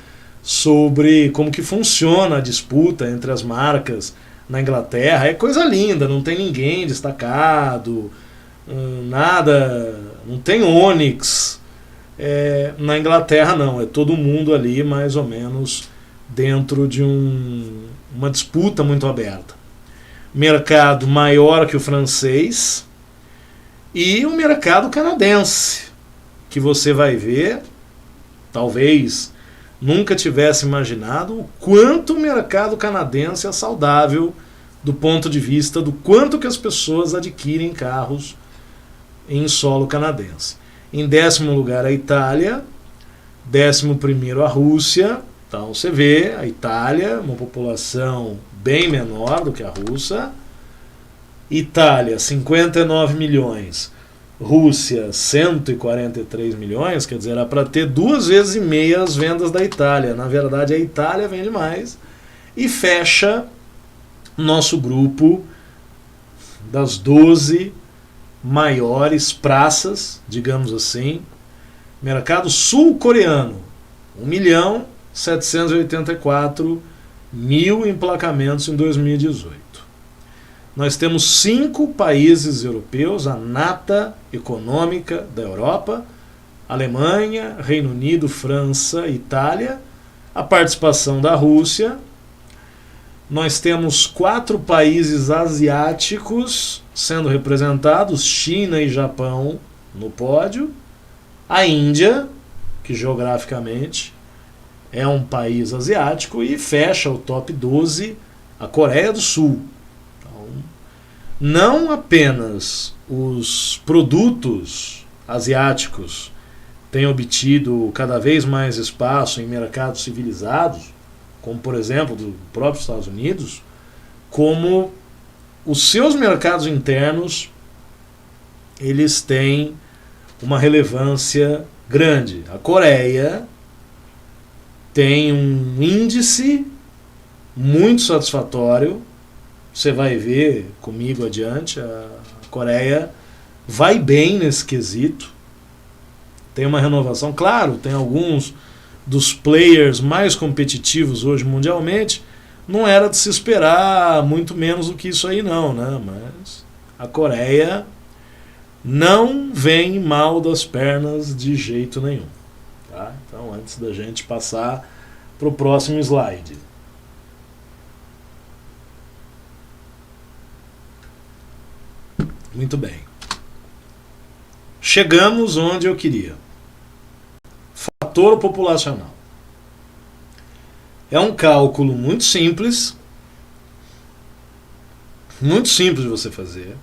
sobre como que funciona a disputa entre as marcas na Inglaterra. É coisa linda, não tem ninguém destacado, nada, não tem Onix. Na Inglaterra não, é todo mundo ali mais ou menos dentro de uma disputa muito aberta. Mercado maior que o francês e o mercado canadense, que você vai ver, talvez nunca tivesse imaginado o quanto o mercado canadense é saudável do ponto de vista do quanto que as pessoas adquirem carros em solo canadense. Em 10º lugar a Itália, 11º a Rússia. Então você vê a Itália, uma população bem menor do que a russa. Itália, 59 milhões. Rússia, 143 milhões. Quer dizer, era para ter 2,5 vezes as vendas da Itália. Na verdade, a Itália vende mais. E fecha nosso grupo das 12 maiores praças, digamos assim. Mercado sul-coreano, 1.784.000 emplacamentos em 2018. Nós temos 5 países europeus, a nata econômica da Europa: Alemanha, Reino Unido, França, Itália, a participação da Rússia. Nós temos 4 países asiáticos sendo representados, China e Japão no pódio, a Índia, que geograficamente é um país asiático, e fecha o top 12 a Coreia do Sul. Então, não apenas os produtos asiáticos tem obtido cada vez mais espaço em mercados civilizados, como por exemplo do próprio Estados Unidos, como os seus mercados internos eles têm uma relevância grande. A Coreia tem um índice muito satisfatório, você vai ver comigo adiante, a Coreia vai bem nesse quesito, tem uma renovação, claro, tem alguns dos players mais competitivos hoje mundialmente, não era de se esperar muito menos do que isso aí não, né? Mas a Coreia não vem mal das pernas de jeito nenhum. Tá? Então, antes da gente passar para o próximo slide. Muito bem. Chegamos onde eu queria. Fator populacional. É um cálculo muito simples de você fazer,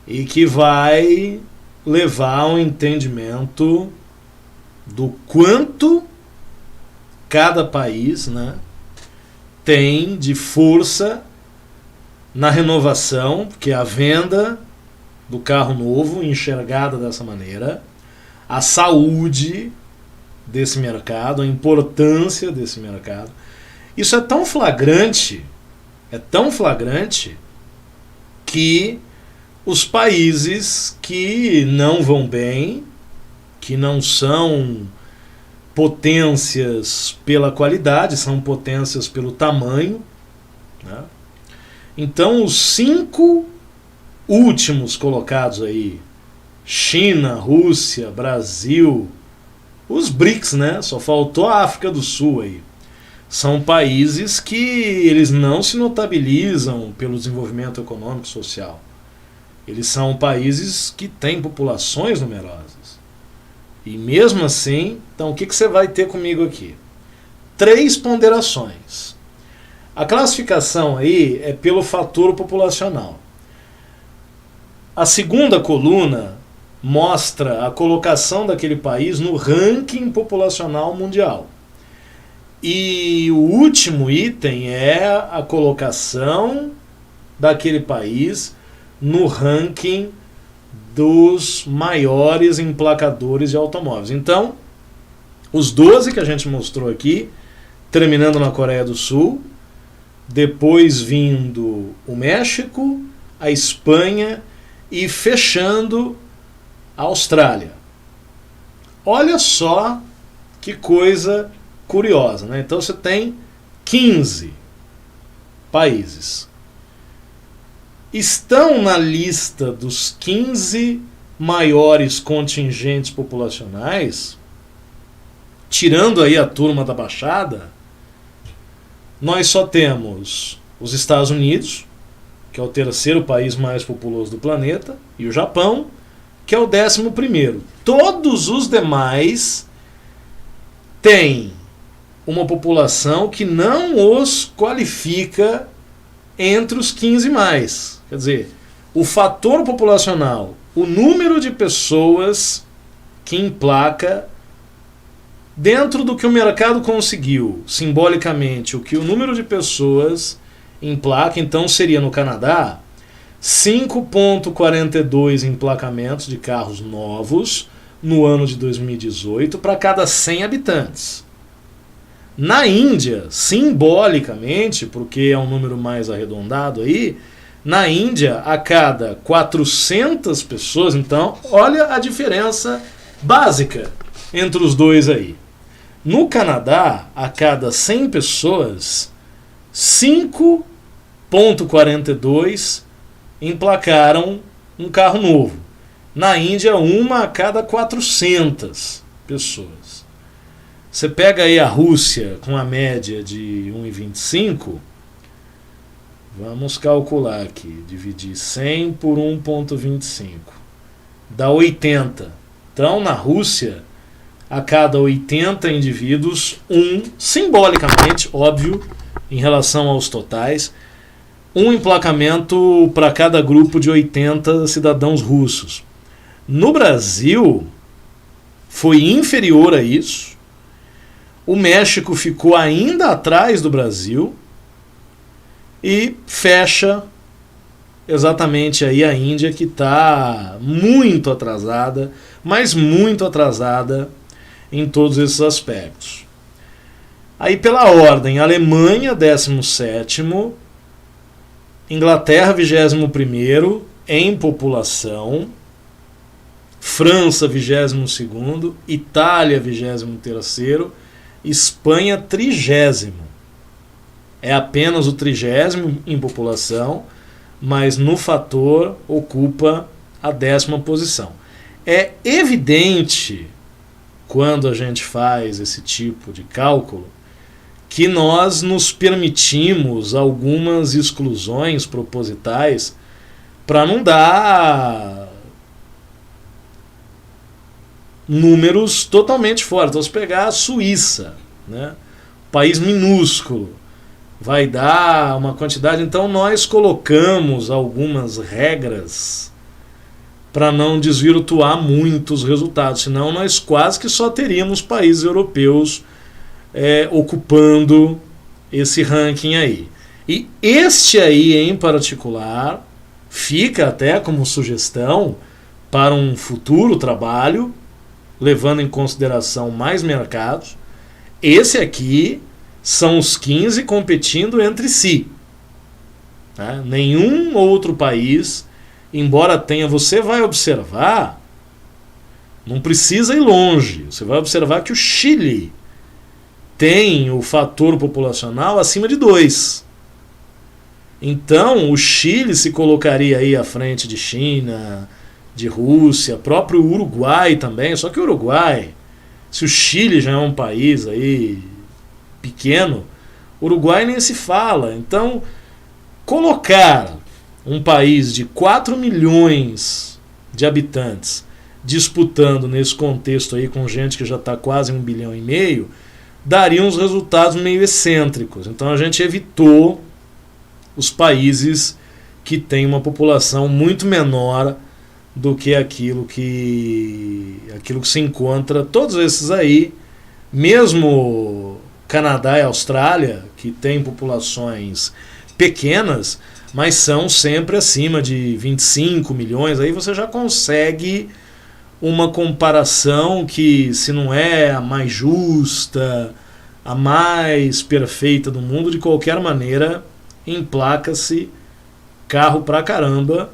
e que vai levar a um entendimento do quanto cada país, né, tem de força na renovação, porque a venda do carro novo, enxergada dessa maneira, a saúde desse mercado, a importância desse mercado. Isso é tão flagrante que os países que não vão bem, que não são potências pela qualidade, são potências pelo tamanho, né? Então os 5 últimos colocados aí, China, Rússia, Brasil, os BRICS, né? Só faltou a África do Sul aí. São países que eles não se notabilizam pelo desenvolvimento econômico e social. Eles são países que têm populações numerosas. E mesmo assim, então o que você vai ter comigo aqui? 3 ponderações. A classificação aí é pelo fator populacional. A segunda coluna mostra a colocação daquele país no ranking populacional mundial. E o último item é a colocação daquele país no ranking dos maiores emplacadores de automóveis. Então, os 12 que a gente mostrou aqui, terminando na Coreia do Sul, depois vindo o México, a Espanha e fechando a Austrália. Olha só que coisa curiosa, né? Então você tem 15 países. Estão na lista dos 15 maiores contingentes populacionais, tirando aí a turma da Baixada, nós só temos os Estados Unidos, que é o terceiro país mais populoso do planeta, e o Japão, que é o 11º. Todos os demais têm uma população que não os qualifica entre os 15 mais. Quer dizer, o fator populacional, o número de pessoas que emplaca dentro do que o mercado conseguiu, simbolicamente, o que o número de pessoas emplaca, então seria no Canadá 5,42 emplacamentos de carros novos no ano de 2018 para cada 100 habitantes. Na Índia, simbolicamente, porque é um número mais arredondado aí, na Índia, a cada 400 pessoas, então, olha a diferença básica entre os dois aí. No Canadá, a cada 100 pessoas, 5,42 emplacaram um carro novo. Na Índia, 1 a cada 400 pessoas. Você pega aí a Rússia com a média de 1,25, vamos calcular aqui, dividir 100 por 1,25, dá 80. Então, na Rússia, a cada 80 indivíduos, simbolicamente, óbvio, em relação aos totais, um emplacamento para cada grupo de 80 cidadãos russos. No Brasil, foi inferior a isso. O México ficou ainda atrás do Brasil e fecha exatamente aí a Índia, que está muito atrasada, mas muito atrasada em todos esses aspectos. Aí pela ordem, Alemanha 17º, Inglaterra 21º em população, França 22º, Itália 23º, Espanha 30º. É apenas o 30º em população, mas no fator ocupa a 10ª posição. É evidente, quando a gente faz esse tipo de cálculo, que nós nos permitimos algumas exclusões propositais para não dar números totalmente fora. Então, se pegar a Suíça, né, país minúsculo, vai dar uma quantidade. Então, nós colocamos algumas regras para não desvirtuar muito os resultados, senão nós quase que só teríamos países europeus ocupando esse ranking aí. E este aí em particular fica até como sugestão para um futuro trabalho, levando em consideração mais mercados. Esse aqui são os 15 competindo entre si. Tá? Nenhum outro país, embora tenha, você vai observar, não precisa ir longe, você vai observar que o Chile tem o fator populacional acima de 2. Então o Chile se colocaria aí à frente de China, de Rússia, próprio Uruguai também, só que o Uruguai, se o Chile já é um país aí pequeno, Uruguai nem se fala. Então, colocar um país de 4 milhões de habitantes disputando nesse contexto aí com gente que já está quase 1,5 bilhão, daria uns resultados meio excêntricos. Então a gente evitou os países que têm uma população muito menor do que aquilo que se encontra. Todos esses aí, mesmo Canadá e Austrália, que têm populações pequenas, mas são sempre acima de 25 milhões, aí você já consegue uma comparação que, se não é a mais justa, a mais perfeita do mundo, de qualquer maneira, emplaca-se carro pra caramba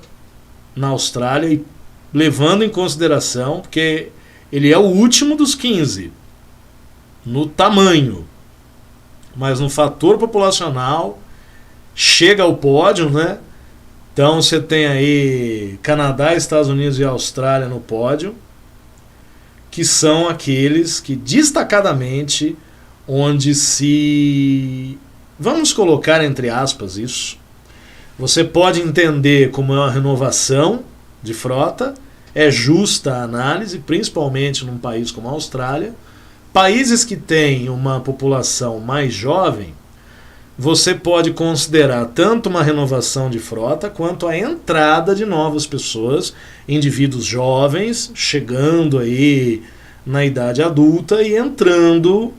na Austrália, e levando em consideração, porque ele é o último dos 15 no tamanho, mas no fator populacional chega ao pódio, né? Então você tem aí Canadá, Estados Unidos e Austrália no pódio, que são aqueles que destacadamente, onde se, vamos colocar entre aspas isso, você pode entender como é uma renovação de frota, é justa a análise, principalmente num país como a Austrália. Países que têm uma população mais jovem, você pode considerar tanto uma renovação de frota quanto a entrada de novas pessoas, indivíduos jovens, chegando aí na idade adulta e entrando,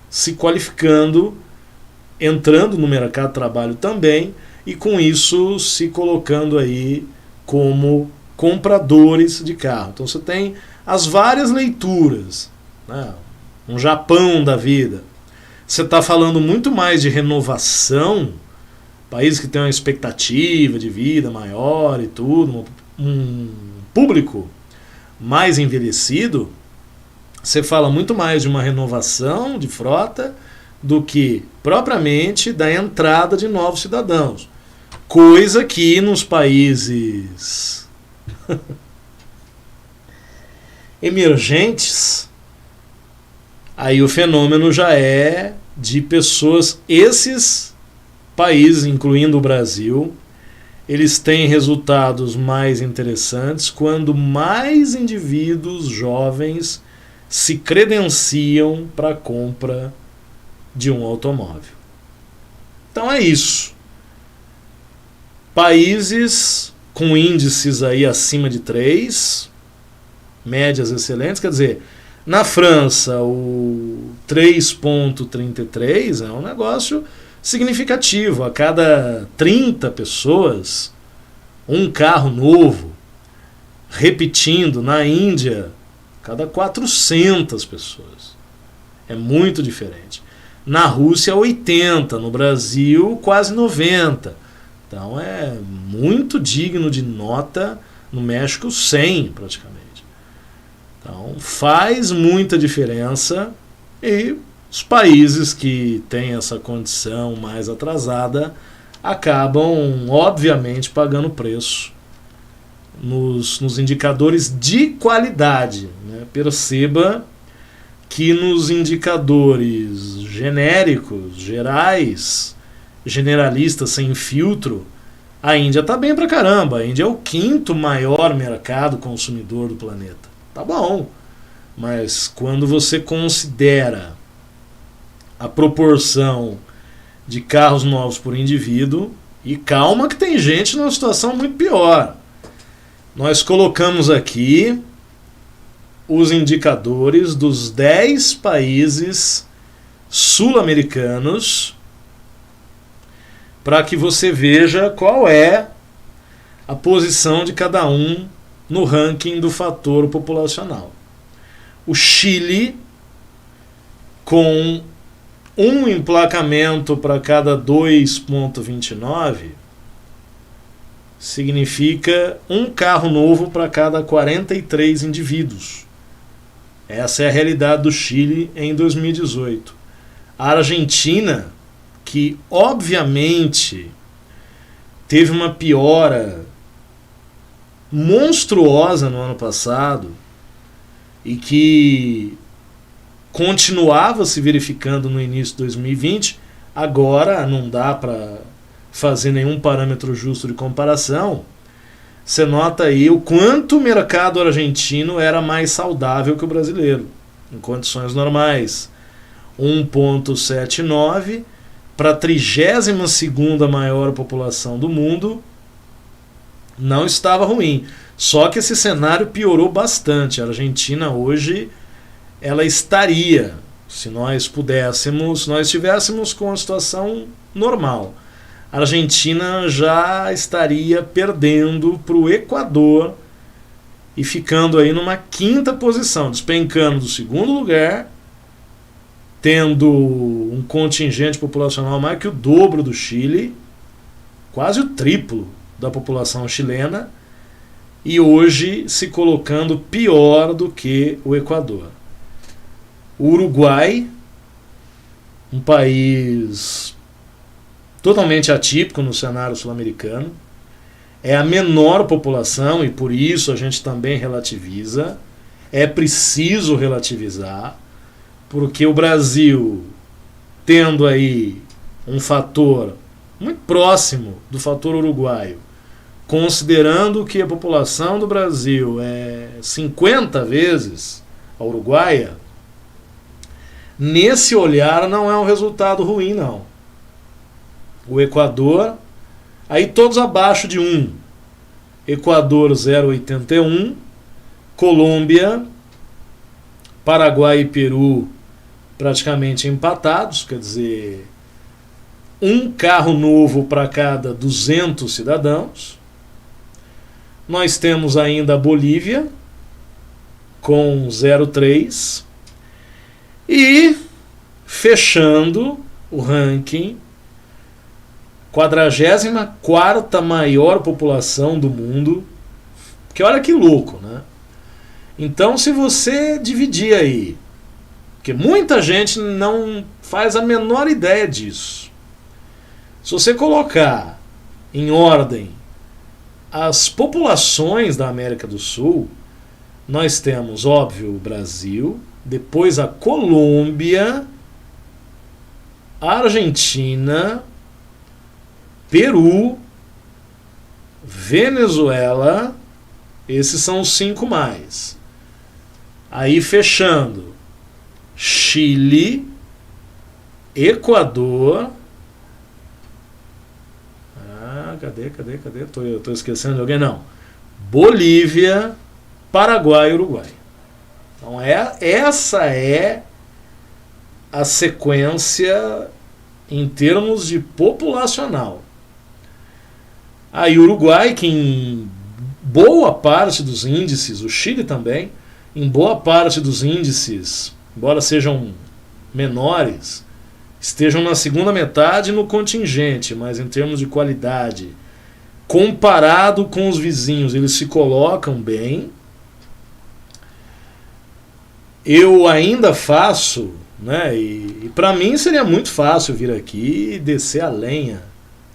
se qualificando, entrando no mercado de trabalho também, e com isso se colocando aí como compradores de carro. Então você tem as várias leituras, né? Um Japão da vida. Você está falando muito mais de renovação, países que têm uma expectativa de vida maior e tudo, um público mais envelhecido. Você fala muito mais de uma renovação de frota do que propriamente da entrada de novos cidadãos. Coisa que nos países emergentes, aí o fenômeno já é de pessoas, esses países, incluindo o Brasil, eles têm resultados mais interessantes quando mais indivíduos jovens se credenciam para a compra de um automóvel. Então é isso. Países com índices aí acima de 3, médias excelentes, quer dizer, Na França, o 3,33 é um negócio significativo. A cada 30 pessoas, um carro novo. Repetindo, na Índia, cada 400 pessoas. É muito diferente. Na Rússia, 80. No Brasil, quase 90. Então é muito digno de nota. No México, 100 praticamente. Então faz muita diferença, e os países que têm essa condição mais atrasada acabam, obviamente, pagando preço nos indicadores de qualidade, né? Perceba que nos indicadores genéricos, gerais, generalistas, sem filtro, a Índia está bem pra caramba. A Índia é o 5º maior mercado consumidor do planeta. Tá bom, mas quando você considera a proporção de carros novos por indivíduo, e calma que tem gente numa situação muito pior. Nós colocamos aqui os indicadores dos 10 países sul-americanos para que você veja qual é a posição de cada um no ranking do fator populacional. O Chile, com um emplacamento para cada 2,29, significa um carro novo para cada 43 indivíduos. Essa é a realidade do Chile em 2018. A Argentina, que obviamente teve uma piora monstruosa no ano passado e que continuava se verificando no início de 2020, agora não dá para fazer nenhum parâmetro justo de comparação. Você nota aí o quanto o mercado argentino era mais saudável que o brasileiro, em condições normais. 1,79 para a 32ª maior população do mundo, não estava ruim. Só que esse cenário piorou bastante. A Argentina hoje, ela estaria, se nós pudéssemos, se nós estivéssemos com a situação normal, a Argentina já estaria perdendo para o Equador e ficando aí numa 5ª posição, despencando do 2º lugar, tendo um contingente populacional mais que o dobro do Chile, quase o triplo da população chilena, e hoje se colocando pior do que o Equador. O Uruguai, um país totalmente atípico no cenário sul-americano, é a menor população e por isso a gente também relativiza. É preciso relativizar, porque o Brasil, tendo aí um fator muito próximo do fator uruguaio, considerando que a população do Brasil é 50 vezes a uruguaia, nesse olhar não é um resultado ruim, não. O Equador, aí todos abaixo de 1. Equador 0,81, Colômbia, Paraguai e Peru praticamente empatados, quer dizer, um carro novo para cada 200 cidadãos. Nós temos ainda a Bolívia, com 0,3. E, fechando o ranking, 44ª maior população do mundo. Que olha que louco, né? Então, se você dividir aí, porque muita gente não faz a menor ideia disso. Se você colocar em ordem as populações da América do Sul, nós temos, óbvio, o Brasil, depois a Colômbia, a Argentina, Peru, Venezuela, esses são os 5 mais. Aí fechando, Chile, Equador. Cadê? Tô esquecendo de alguém? Não. Bolívia, Paraguai e Uruguai. Então essa é a sequência em termos de populacional. Aí o Uruguai, que em boa parte dos índices, o Chile também, em boa parte dos índices, embora sejam menores, estejam na segunda metade no contingente, mas em termos de qualidade, comparado com os vizinhos, eles se colocam bem. Eu ainda faço, né, e para mim seria muito fácil vir aqui e descer a lenha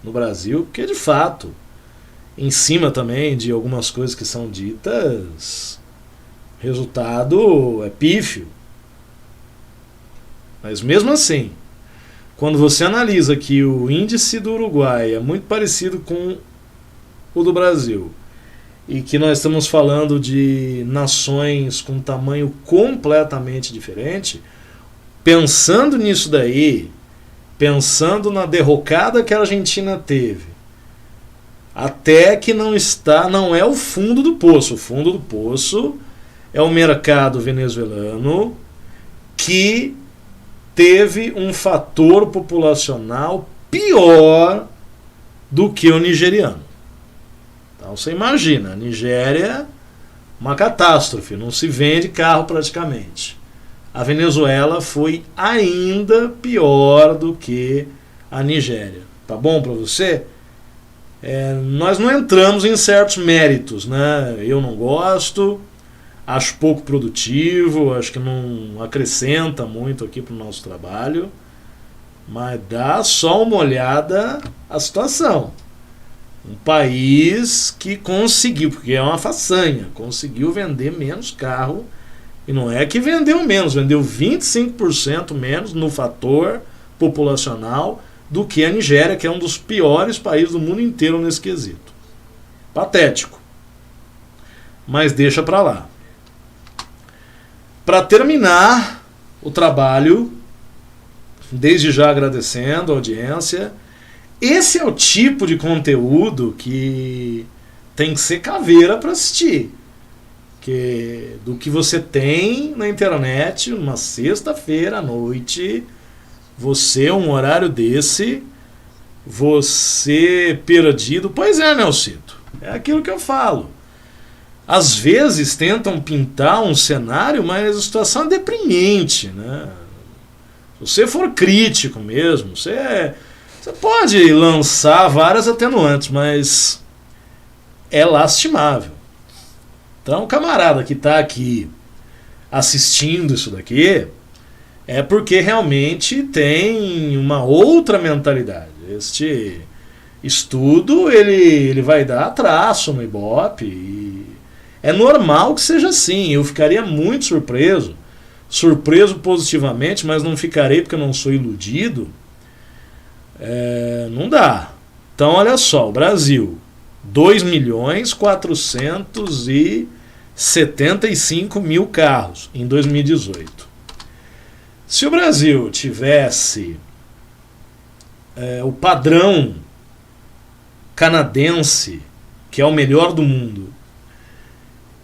no Brasil, porque de fato, em cima também de algumas coisas que são ditas, resultado é pífio. Mas mesmo assim, quando você analisa que o índice do Uruguai é muito parecido com o do Brasil, e que nós estamos falando de nações com tamanho completamente diferente, pensando nisso daí, pensando na derrocada que a Argentina teve, até que não é o fundo do poço. O fundo do poço é o mercado venezuelano, que teve um fator populacional pior do que o nigeriano. Então você imagina, a Nigéria, uma catástrofe, não se vende carro praticamente. A Venezuela foi ainda pior do que a Nigéria. Tá bom para você? Nós não entramos em certos méritos, né? Eu não gosto, acho pouco produtivo, acho que não acrescenta muito aqui para o nosso trabalho, mas dá só uma olhada à situação. Um país que conseguiu, porque é uma façanha, conseguiu vender menos carro, e não é que vendeu menos, vendeu 25% menos no fator populacional do que a Nigéria, que é um dos piores países do mundo inteiro nesse quesito. Patético. Mas deixa pra lá. Para terminar o trabalho, desde já agradecendo a audiência, esse é o tipo de conteúdo que tem que ser caveira para assistir. Do que você tem na internet, uma sexta-feira à noite, você, um horário desse, você perdido. Pois é, Nelsito, é aquilo que eu falo. Às vezes tentam pintar um cenário, mas a situação é deprimente, né? Se você for crítico mesmo, você pode lançar várias atenuantes, mas é lastimável. Então o camarada que está aqui assistindo isso daqui é porque realmente tem uma outra mentalidade. Este estudo ele vai dar traço no Ibope, e é normal que seja assim. Eu ficaria muito surpreso positivamente, mas não ficarei porque eu não sou iludido. Não dá. Então olha só, o Brasil, 2.475.000 carros em 2018. Se o Brasil tivesse o padrão canadense, que é o melhor do mundo,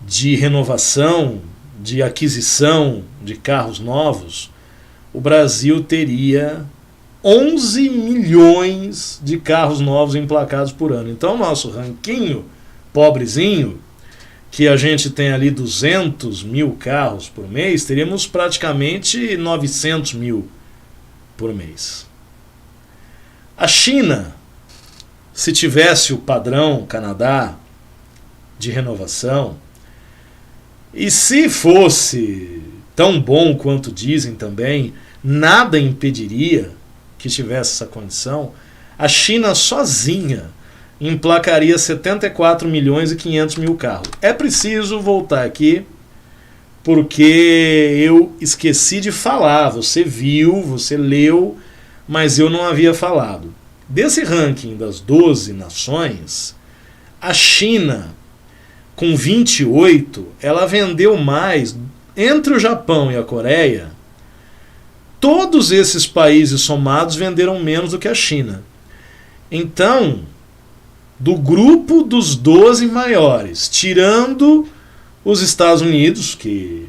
de renovação, de aquisição de carros novos, o Brasil teria 11 milhões de carros novos emplacados por ano. Então, nosso ranquinho pobrezinho, que a gente tem ali 200 mil carros por mês, teríamos praticamente 900 mil por mês. A China, se tivesse o padrão Canadá de renovação, e se fosse tão bom quanto dizem também, nada impediria que tivesse essa condição, a China sozinha emplacaria 74 milhões e 500 mil carros. É preciso voltar aqui, porque eu esqueci de falar. Você viu, você leu, mas eu não havia falado. Desse ranking das 12 nações, a China, com 28, ela vendeu mais, entre o Japão e a Coreia, todos esses países somados venderam menos do que a China. Então, do grupo dos 12 maiores, tirando os Estados Unidos, que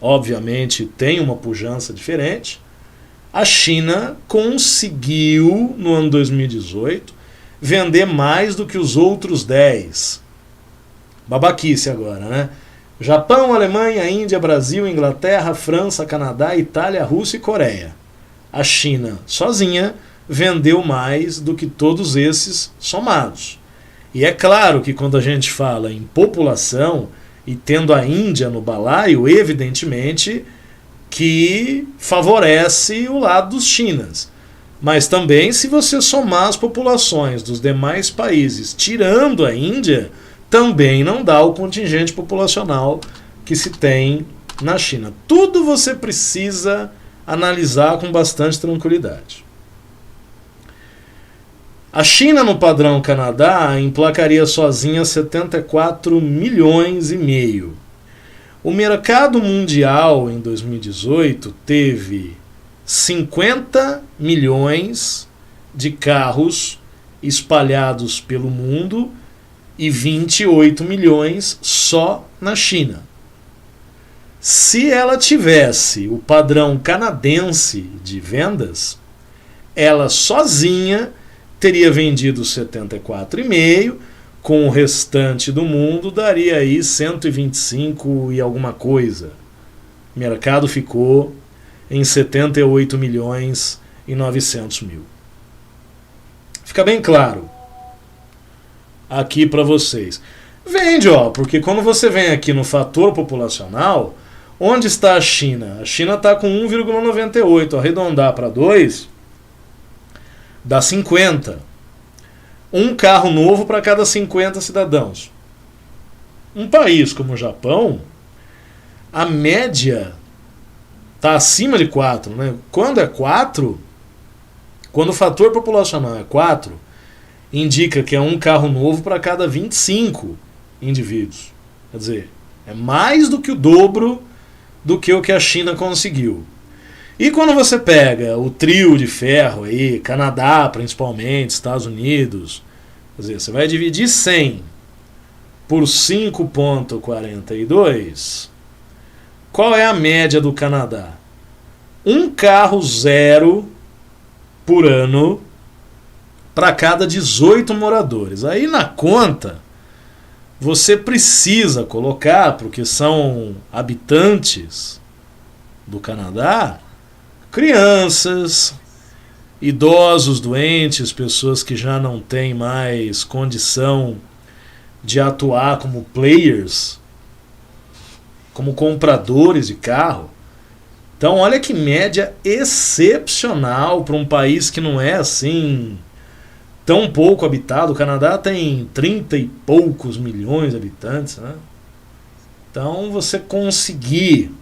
obviamente tem uma pujança diferente, a China conseguiu, no ano 2018, vender mais do que os outros 10. Babaquice agora, né? Japão, Alemanha, Índia, Brasil, Inglaterra, França, Canadá, Itália, Rússia e Coreia. A China, sozinha, vendeu mais do que todos esses somados. E é claro que quando a gente fala em população, e tendo a Índia no balaio, evidentemente que favorece o lado dos chinas. Mas também, se você somar as populações dos demais países, tirando a Índia, também não dá o contingente populacional que se tem na China. Tudo você precisa analisar com bastante tranquilidade. A China, no padrão Canadá, emplacaria sozinha 74 milhões e meio. O mercado mundial em 2018 teve 50 milhões de carros espalhados pelo mundo e 28 milhões só na China. Se ela tivesse o padrão canadense de vendas, ela sozinha teria vendido 74,5, com o restante do mundo daria aí 125 e alguma coisa. O mercado ficou em 78 milhões e 900 mil. Fica bem claro aqui para vocês. Vende, porque quando você vem aqui no fator populacional, onde está a China? A China está com 1,98, arredondar para 2, dá 50. Um carro novo para cada 50 cidadãos. Um país como o Japão, a média está acima de 4. Né? Quando é 4, quando o fator populacional é 4, indica que é um carro novo para cada 25 indivíduos. Quer dizer, é mais do que o dobro do que o que a China conseguiu. E quando você pega o trio de ferro aí, Canadá principalmente, Estados Unidos, quer dizer, você vai dividir 100 por 5,42, qual é a média do Canadá? Um carro zero por ano para cada 18 moradores. Aí na conta você precisa colocar, porque são habitantes do Canadá, crianças, idosos, doentes, pessoas que já não têm mais condição de atuar como players, como compradores de carro. Então olha que média excepcional para um país que não é assim tão pouco habitado. O Canadá tem 30 e poucos milhões de habitantes, né? Então você conseguir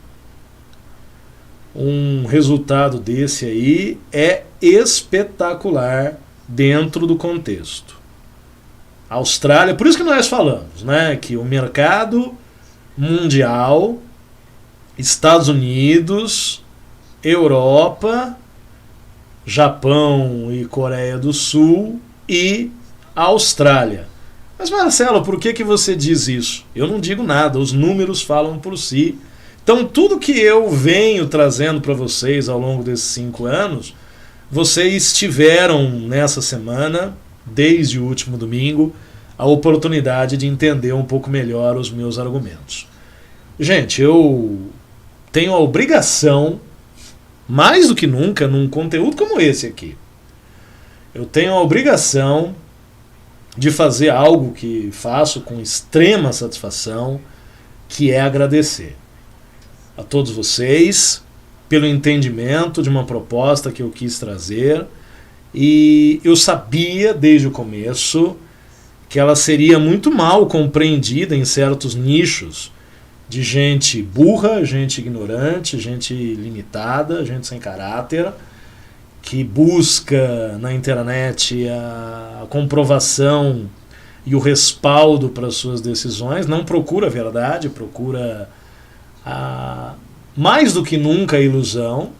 um resultado desse aí é espetacular dentro do contexto. A Austrália, por isso que nós falamos, né, que o mercado mundial, Estados Unidos, Europa, Japão e Coreia do Sul e Austrália. Mas Marcelo, por que você diz isso? Eu não digo nada, os números falam por si. Então tudo que eu venho trazendo para vocês ao longo desses 5 anos, vocês tiveram nessa semana, desde o último domingo, a oportunidade de entender um pouco melhor os meus argumentos. Gente, eu tenho a obrigação, mais do que nunca, num conteúdo como esse aqui, eu tenho a obrigação de fazer algo que faço com extrema satisfação, que é agradecer a todos vocês pelo entendimento de uma proposta que eu quis trazer, e eu sabia desde o começo que ela seria muito mal compreendida em certos nichos de gente burra, gente ignorante, gente limitada, gente sem caráter, que busca na internet a comprovação e o respaldo para as suas decisões, não procura a verdade, procura mais do que nunca a ilusão.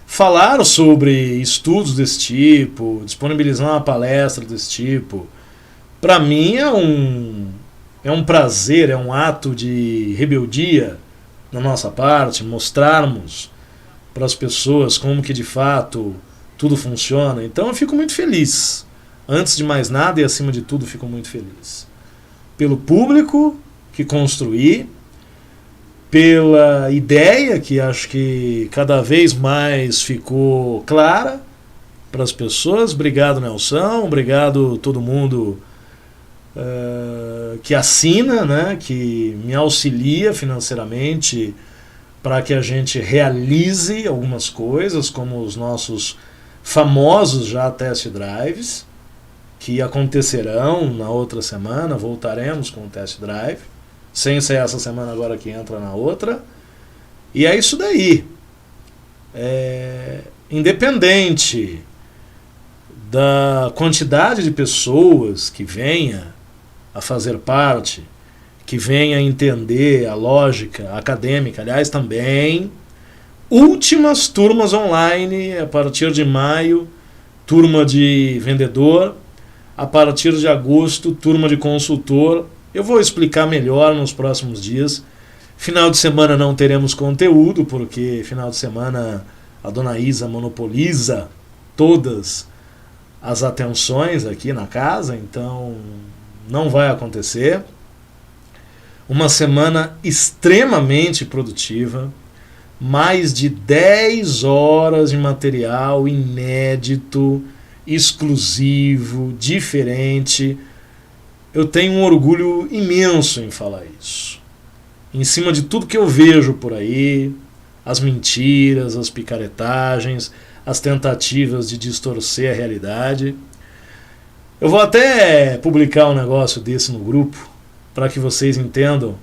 Falar sobre estudos desse tipo, disponibilizar uma palestra desse tipo, para mim é um prazer, é um ato de rebeldia na nossa parte, mostrarmos para as pessoas como que de fato tudo funciona. Então eu fico muito feliz. Antes de mais nada e acima de tudo, fico muito feliz pelo público que construí, pela ideia que acho que cada vez mais ficou clara para as pessoas. Obrigado, Nelson. Obrigado todo mundo que assina, né, que me auxilia financeiramente para que a gente realize algumas coisas, como os nossos famosos já test drives, que acontecerão na outra semana. Voltaremos com o test drive, sem ser essa semana agora que entra na outra. E é isso daí. Independente da quantidade de pessoas que venha a fazer parte, que venha a entender a lógica acadêmica, aliás, também últimas turmas online a partir de maio, turma de vendedor, a partir de agosto, turma de consultor. Eu vou explicar melhor nos próximos dias. Final de semana não teremos conteúdo, porque final de semana a dona Isa monopoliza todas as atenções aqui na casa, então não vai acontecer. Uma semana extremamente produtiva, mais de 10 horas de material inédito, exclusivo, diferente. Eu tenho um orgulho imenso em falar isso. Em cima de tudo que eu vejo por aí, as mentiras, as picaretagens, as tentativas de distorcer a realidade. Eu vou até publicar um negócio desse no grupo, para que vocês entendam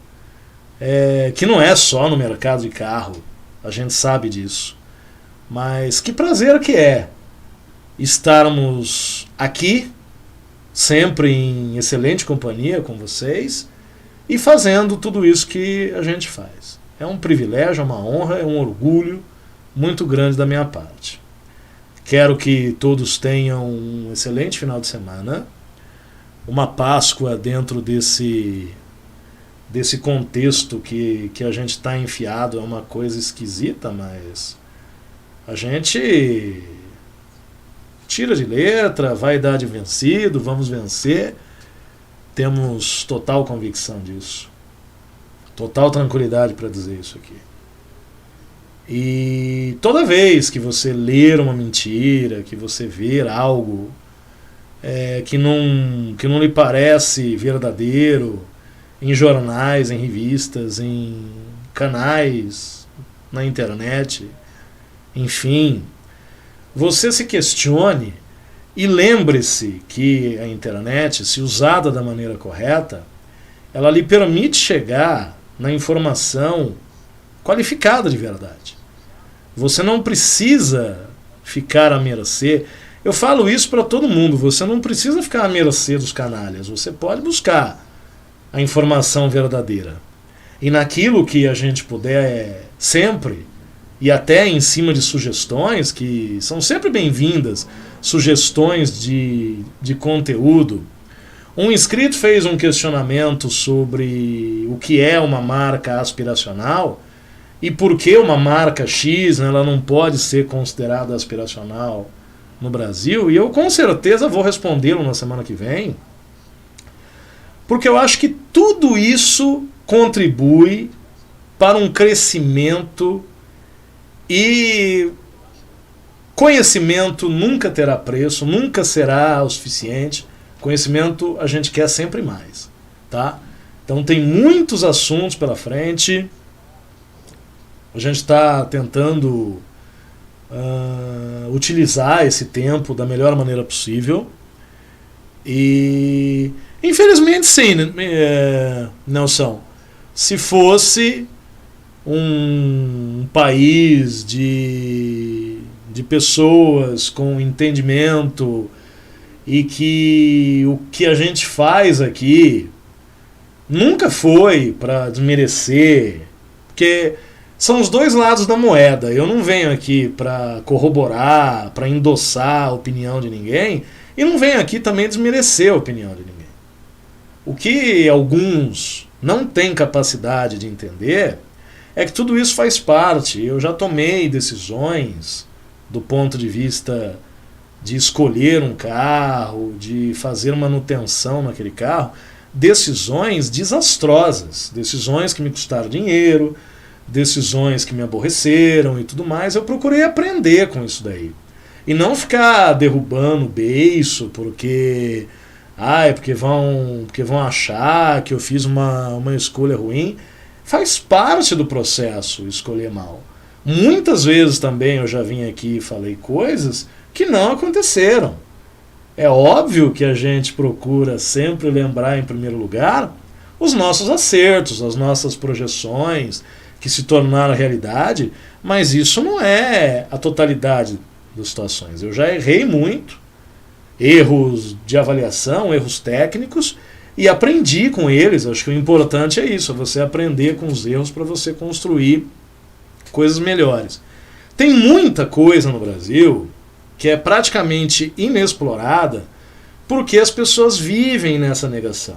que não é só no mercado de carro, a gente sabe disso. Mas que prazer que é estarmos aqui, sempre em excelente companhia com vocês, e fazendo tudo isso que a gente faz. É um privilégio, é uma honra, é um orgulho muito grande da minha parte. Quero que todos tenham um excelente final de semana, uma Páscoa dentro desse contexto que a gente está enfiado. É uma coisa esquisita, mas a gente tira de letra, vai dar de vencido, vamos vencer. Temos total convicção disso, total tranquilidade para dizer isso aqui. E toda vez que você ler uma mentira, que você ver algo que não lhe parece verdadeiro, em jornais, em revistas, em canais, na internet, enfim, você se questione e lembre-se que a internet, se usada da maneira correta, ela lhe permite chegar na informação qualificada de verdade. Você não precisa ficar à mercê. Eu falo isso para todo mundo. Você não precisa ficar à mercê dos canalhas. Você pode buscar a informação verdadeira. E naquilo que a gente puder sempre, e até em cima de sugestões, que são sempre bem-vindas, sugestões de conteúdo. Um inscrito fez um questionamento sobre o que é uma marca aspiracional e por que uma marca X, né, ela não pode ser considerada aspiracional no Brasil, e eu com certeza vou respondê-lo na semana que vem, porque eu acho que tudo isso contribui para um crescimento, e conhecimento nunca terá preço, nunca será o suficiente. Conhecimento a gente quer sempre mais, tá? Então tem muitos assuntos pela frente. A gente está tentando utilizar esse tempo da melhor maneira possível. E infelizmente sim, Nelson, se fosse um país de pessoas com entendimento, e que o que a gente faz aqui nunca foi para desmerecer, porque são os dois lados da moeda. Eu não venho aqui para corroborar, para endossar a opinião de ninguém, e não venho aqui também desmerecer a opinião de ninguém. O que alguns não têm capacidade de entender é que tudo isso faz parte. Eu já tomei decisões do ponto de vista de escolher um carro, de fazer manutenção naquele carro, decisões desastrosas, decisões que me custaram dinheiro, decisões que me aborreceram e tudo mais. Eu procurei aprender com isso daí. E não ficar derrubando o beiço porque vão achar que eu fiz uma escolha ruim. Faz parte do processo escolher mal. Muitas vezes também eu já vim aqui e falei coisas que não aconteceram. É óbvio que a gente procura sempre lembrar em primeiro lugar os nossos acertos, as nossas projeções que se tornaram realidade, mas isso não é a totalidade das situações. Eu já errei muito, erros de avaliação, erros técnicos, e aprendi com eles. Acho que o importante é isso, é você aprender com os erros para você construir coisas melhores. Tem muita coisa no Brasil que é praticamente inexplorada porque as pessoas vivem nessa negação.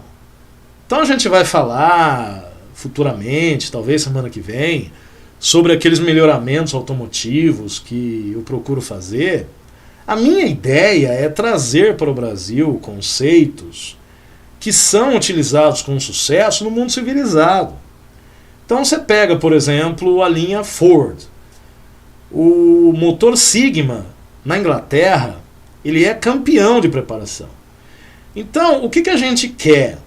Então a gente vai falar futuramente, talvez semana que vem, sobre aqueles melhoramentos automotivos que eu procuro fazer. A minha ideia é trazer para o Brasil conceitos que são utilizados com sucesso no mundo civilizado. Então você pega, por exemplo, a linha Ford. O motor Sigma, na Inglaterra, ele é campeão de preparação. Então, o que a gente quer?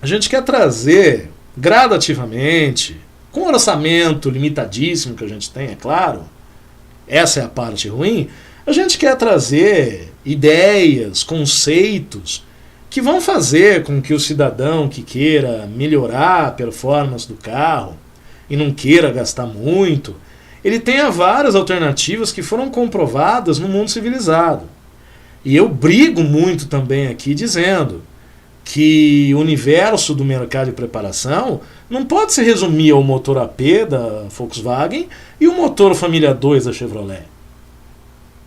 A gente quer trazer gradativamente, com orçamento limitadíssimo que a gente tem, é claro, essa é a parte ruim, a gente quer trazer ideias, conceitos que vão fazer com que o cidadão que queira melhorar a performance do carro e não queira gastar muito, ele tenha várias alternativas que foram comprovadas no mundo civilizado. E eu brigo muito também aqui dizendo que o universo do mercado de preparação não pode se resumir ao motor AP da Volkswagen e o motor família 2 da Chevrolet.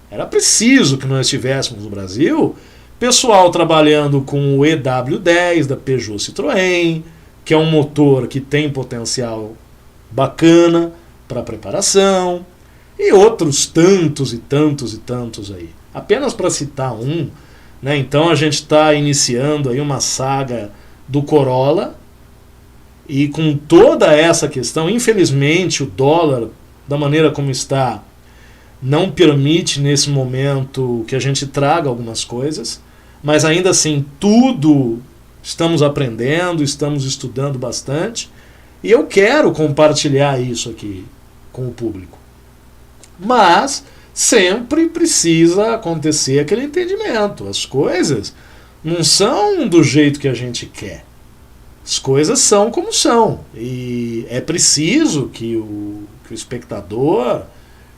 Era preciso que nós tivéssemos no Brasil pessoal trabalhando com o EW10 da Peugeot Citroën, que é um motor que tem potencial bacana para preparação, e outros tantos e tantos e tantos aí. Apenas para citar um, né? Então a gente está iniciando aí uma saga do Corolla, e com toda essa questão, infelizmente o dólar, da maneira como está, não permite nesse momento que a gente traga algumas coisas, mas ainda assim tudo estamos aprendendo, estamos estudando bastante, e eu quero compartilhar isso aqui com o público. Mas sempre precisa acontecer aquele entendimento. As coisas não são do jeito que a gente quer. As coisas são como são. E é preciso que o espectador,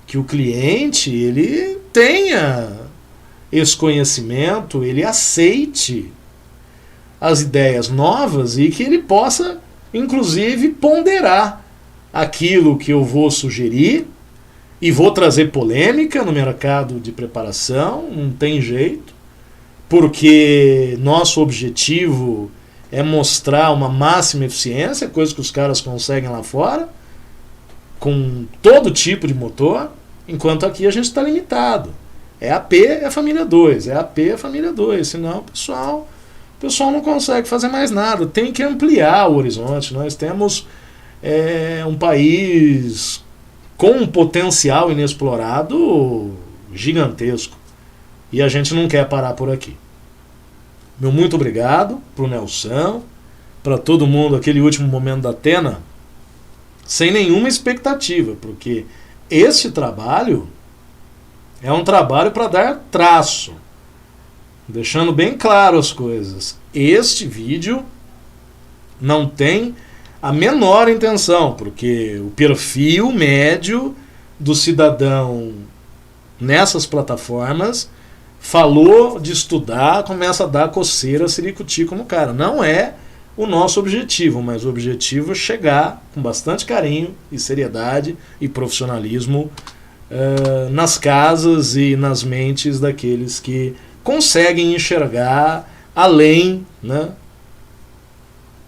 que o cliente, ele tenha esse conhecimento, ele aceite as ideias novas e que ele possa, inclusive, ponderar aquilo que eu vou sugerir, e vou trazer polêmica no mercado de preparação, não tem jeito, porque nosso objetivo é mostrar uma máxima eficiência, coisa que os caras conseguem lá fora, com todo tipo de motor, enquanto aqui a gente está limitado. É AP, é família 2, é AP, é família 2, senão o pessoal não consegue fazer mais nada, tem que ampliar o horizonte. Nós temos um país com um potencial inexplorado gigantesco, e a gente não quer parar por aqui. Meu muito obrigado para o Nelson, para todo mundo, aquele último momento da Atena, sem nenhuma expectativa, porque este trabalho é um trabalho para dar traço, deixando bem claro as coisas. Este vídeo não tem a menor intenção, porque o perfil médio do cidadão nessas plataformas falou de estudar, começa a dar coceira, siricuti como cara. Não é o nosso objetivo, mas o objetivo é chegar com bastante carinho e seriedade e profissionalismo nas casas e nas mentes daqueles que conseguem enxergar além, né?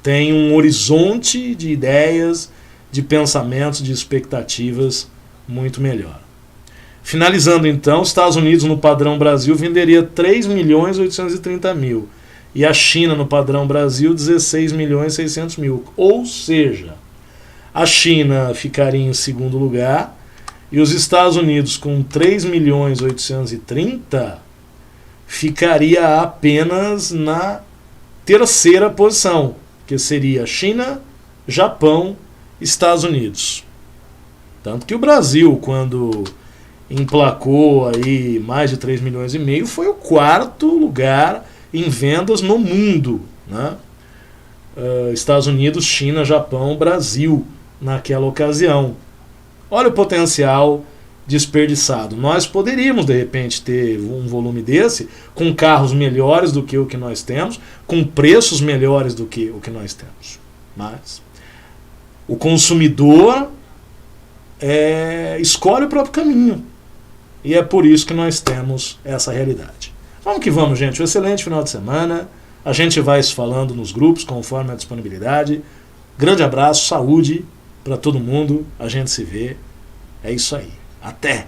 Tem um horizonte de ideias de pensamentos, de expectativas muito melhor. Finalizando então, os Estados Unidos no padrão Brasil venderia 3.830.000 e a China no padrão Brasil 16.600.000. Ou seja, a China ficaria em segundo lugar e os Estados Unidos com 3.830.000 ficaria apenas na terceira posição, que seria China, Japão, Estados Unidos. Tanto que o Brasil, quando emplacou aí mais de 3,5 milhões, foi o quarto lugar em vendas no mundo, né? Estados Unidos, China, Japão, Brasil naquela ocasião. Olha o potencial desperdiçado. Nós poderíamos de repente ter um volume desse com carros melhores do que o que nós temos, com preços melhores do que o que nós temos. Mas o consumidor escolhe o próprio caminho. E é por isso que nós temos essa realidade. Vamos que vamos, gente. Um excelente final de semana. A gente vai se falando nos grupos conforme a disponibilidade. Grande abraço, saúde para todo mundo. A gente se vê. É isso aí. Até!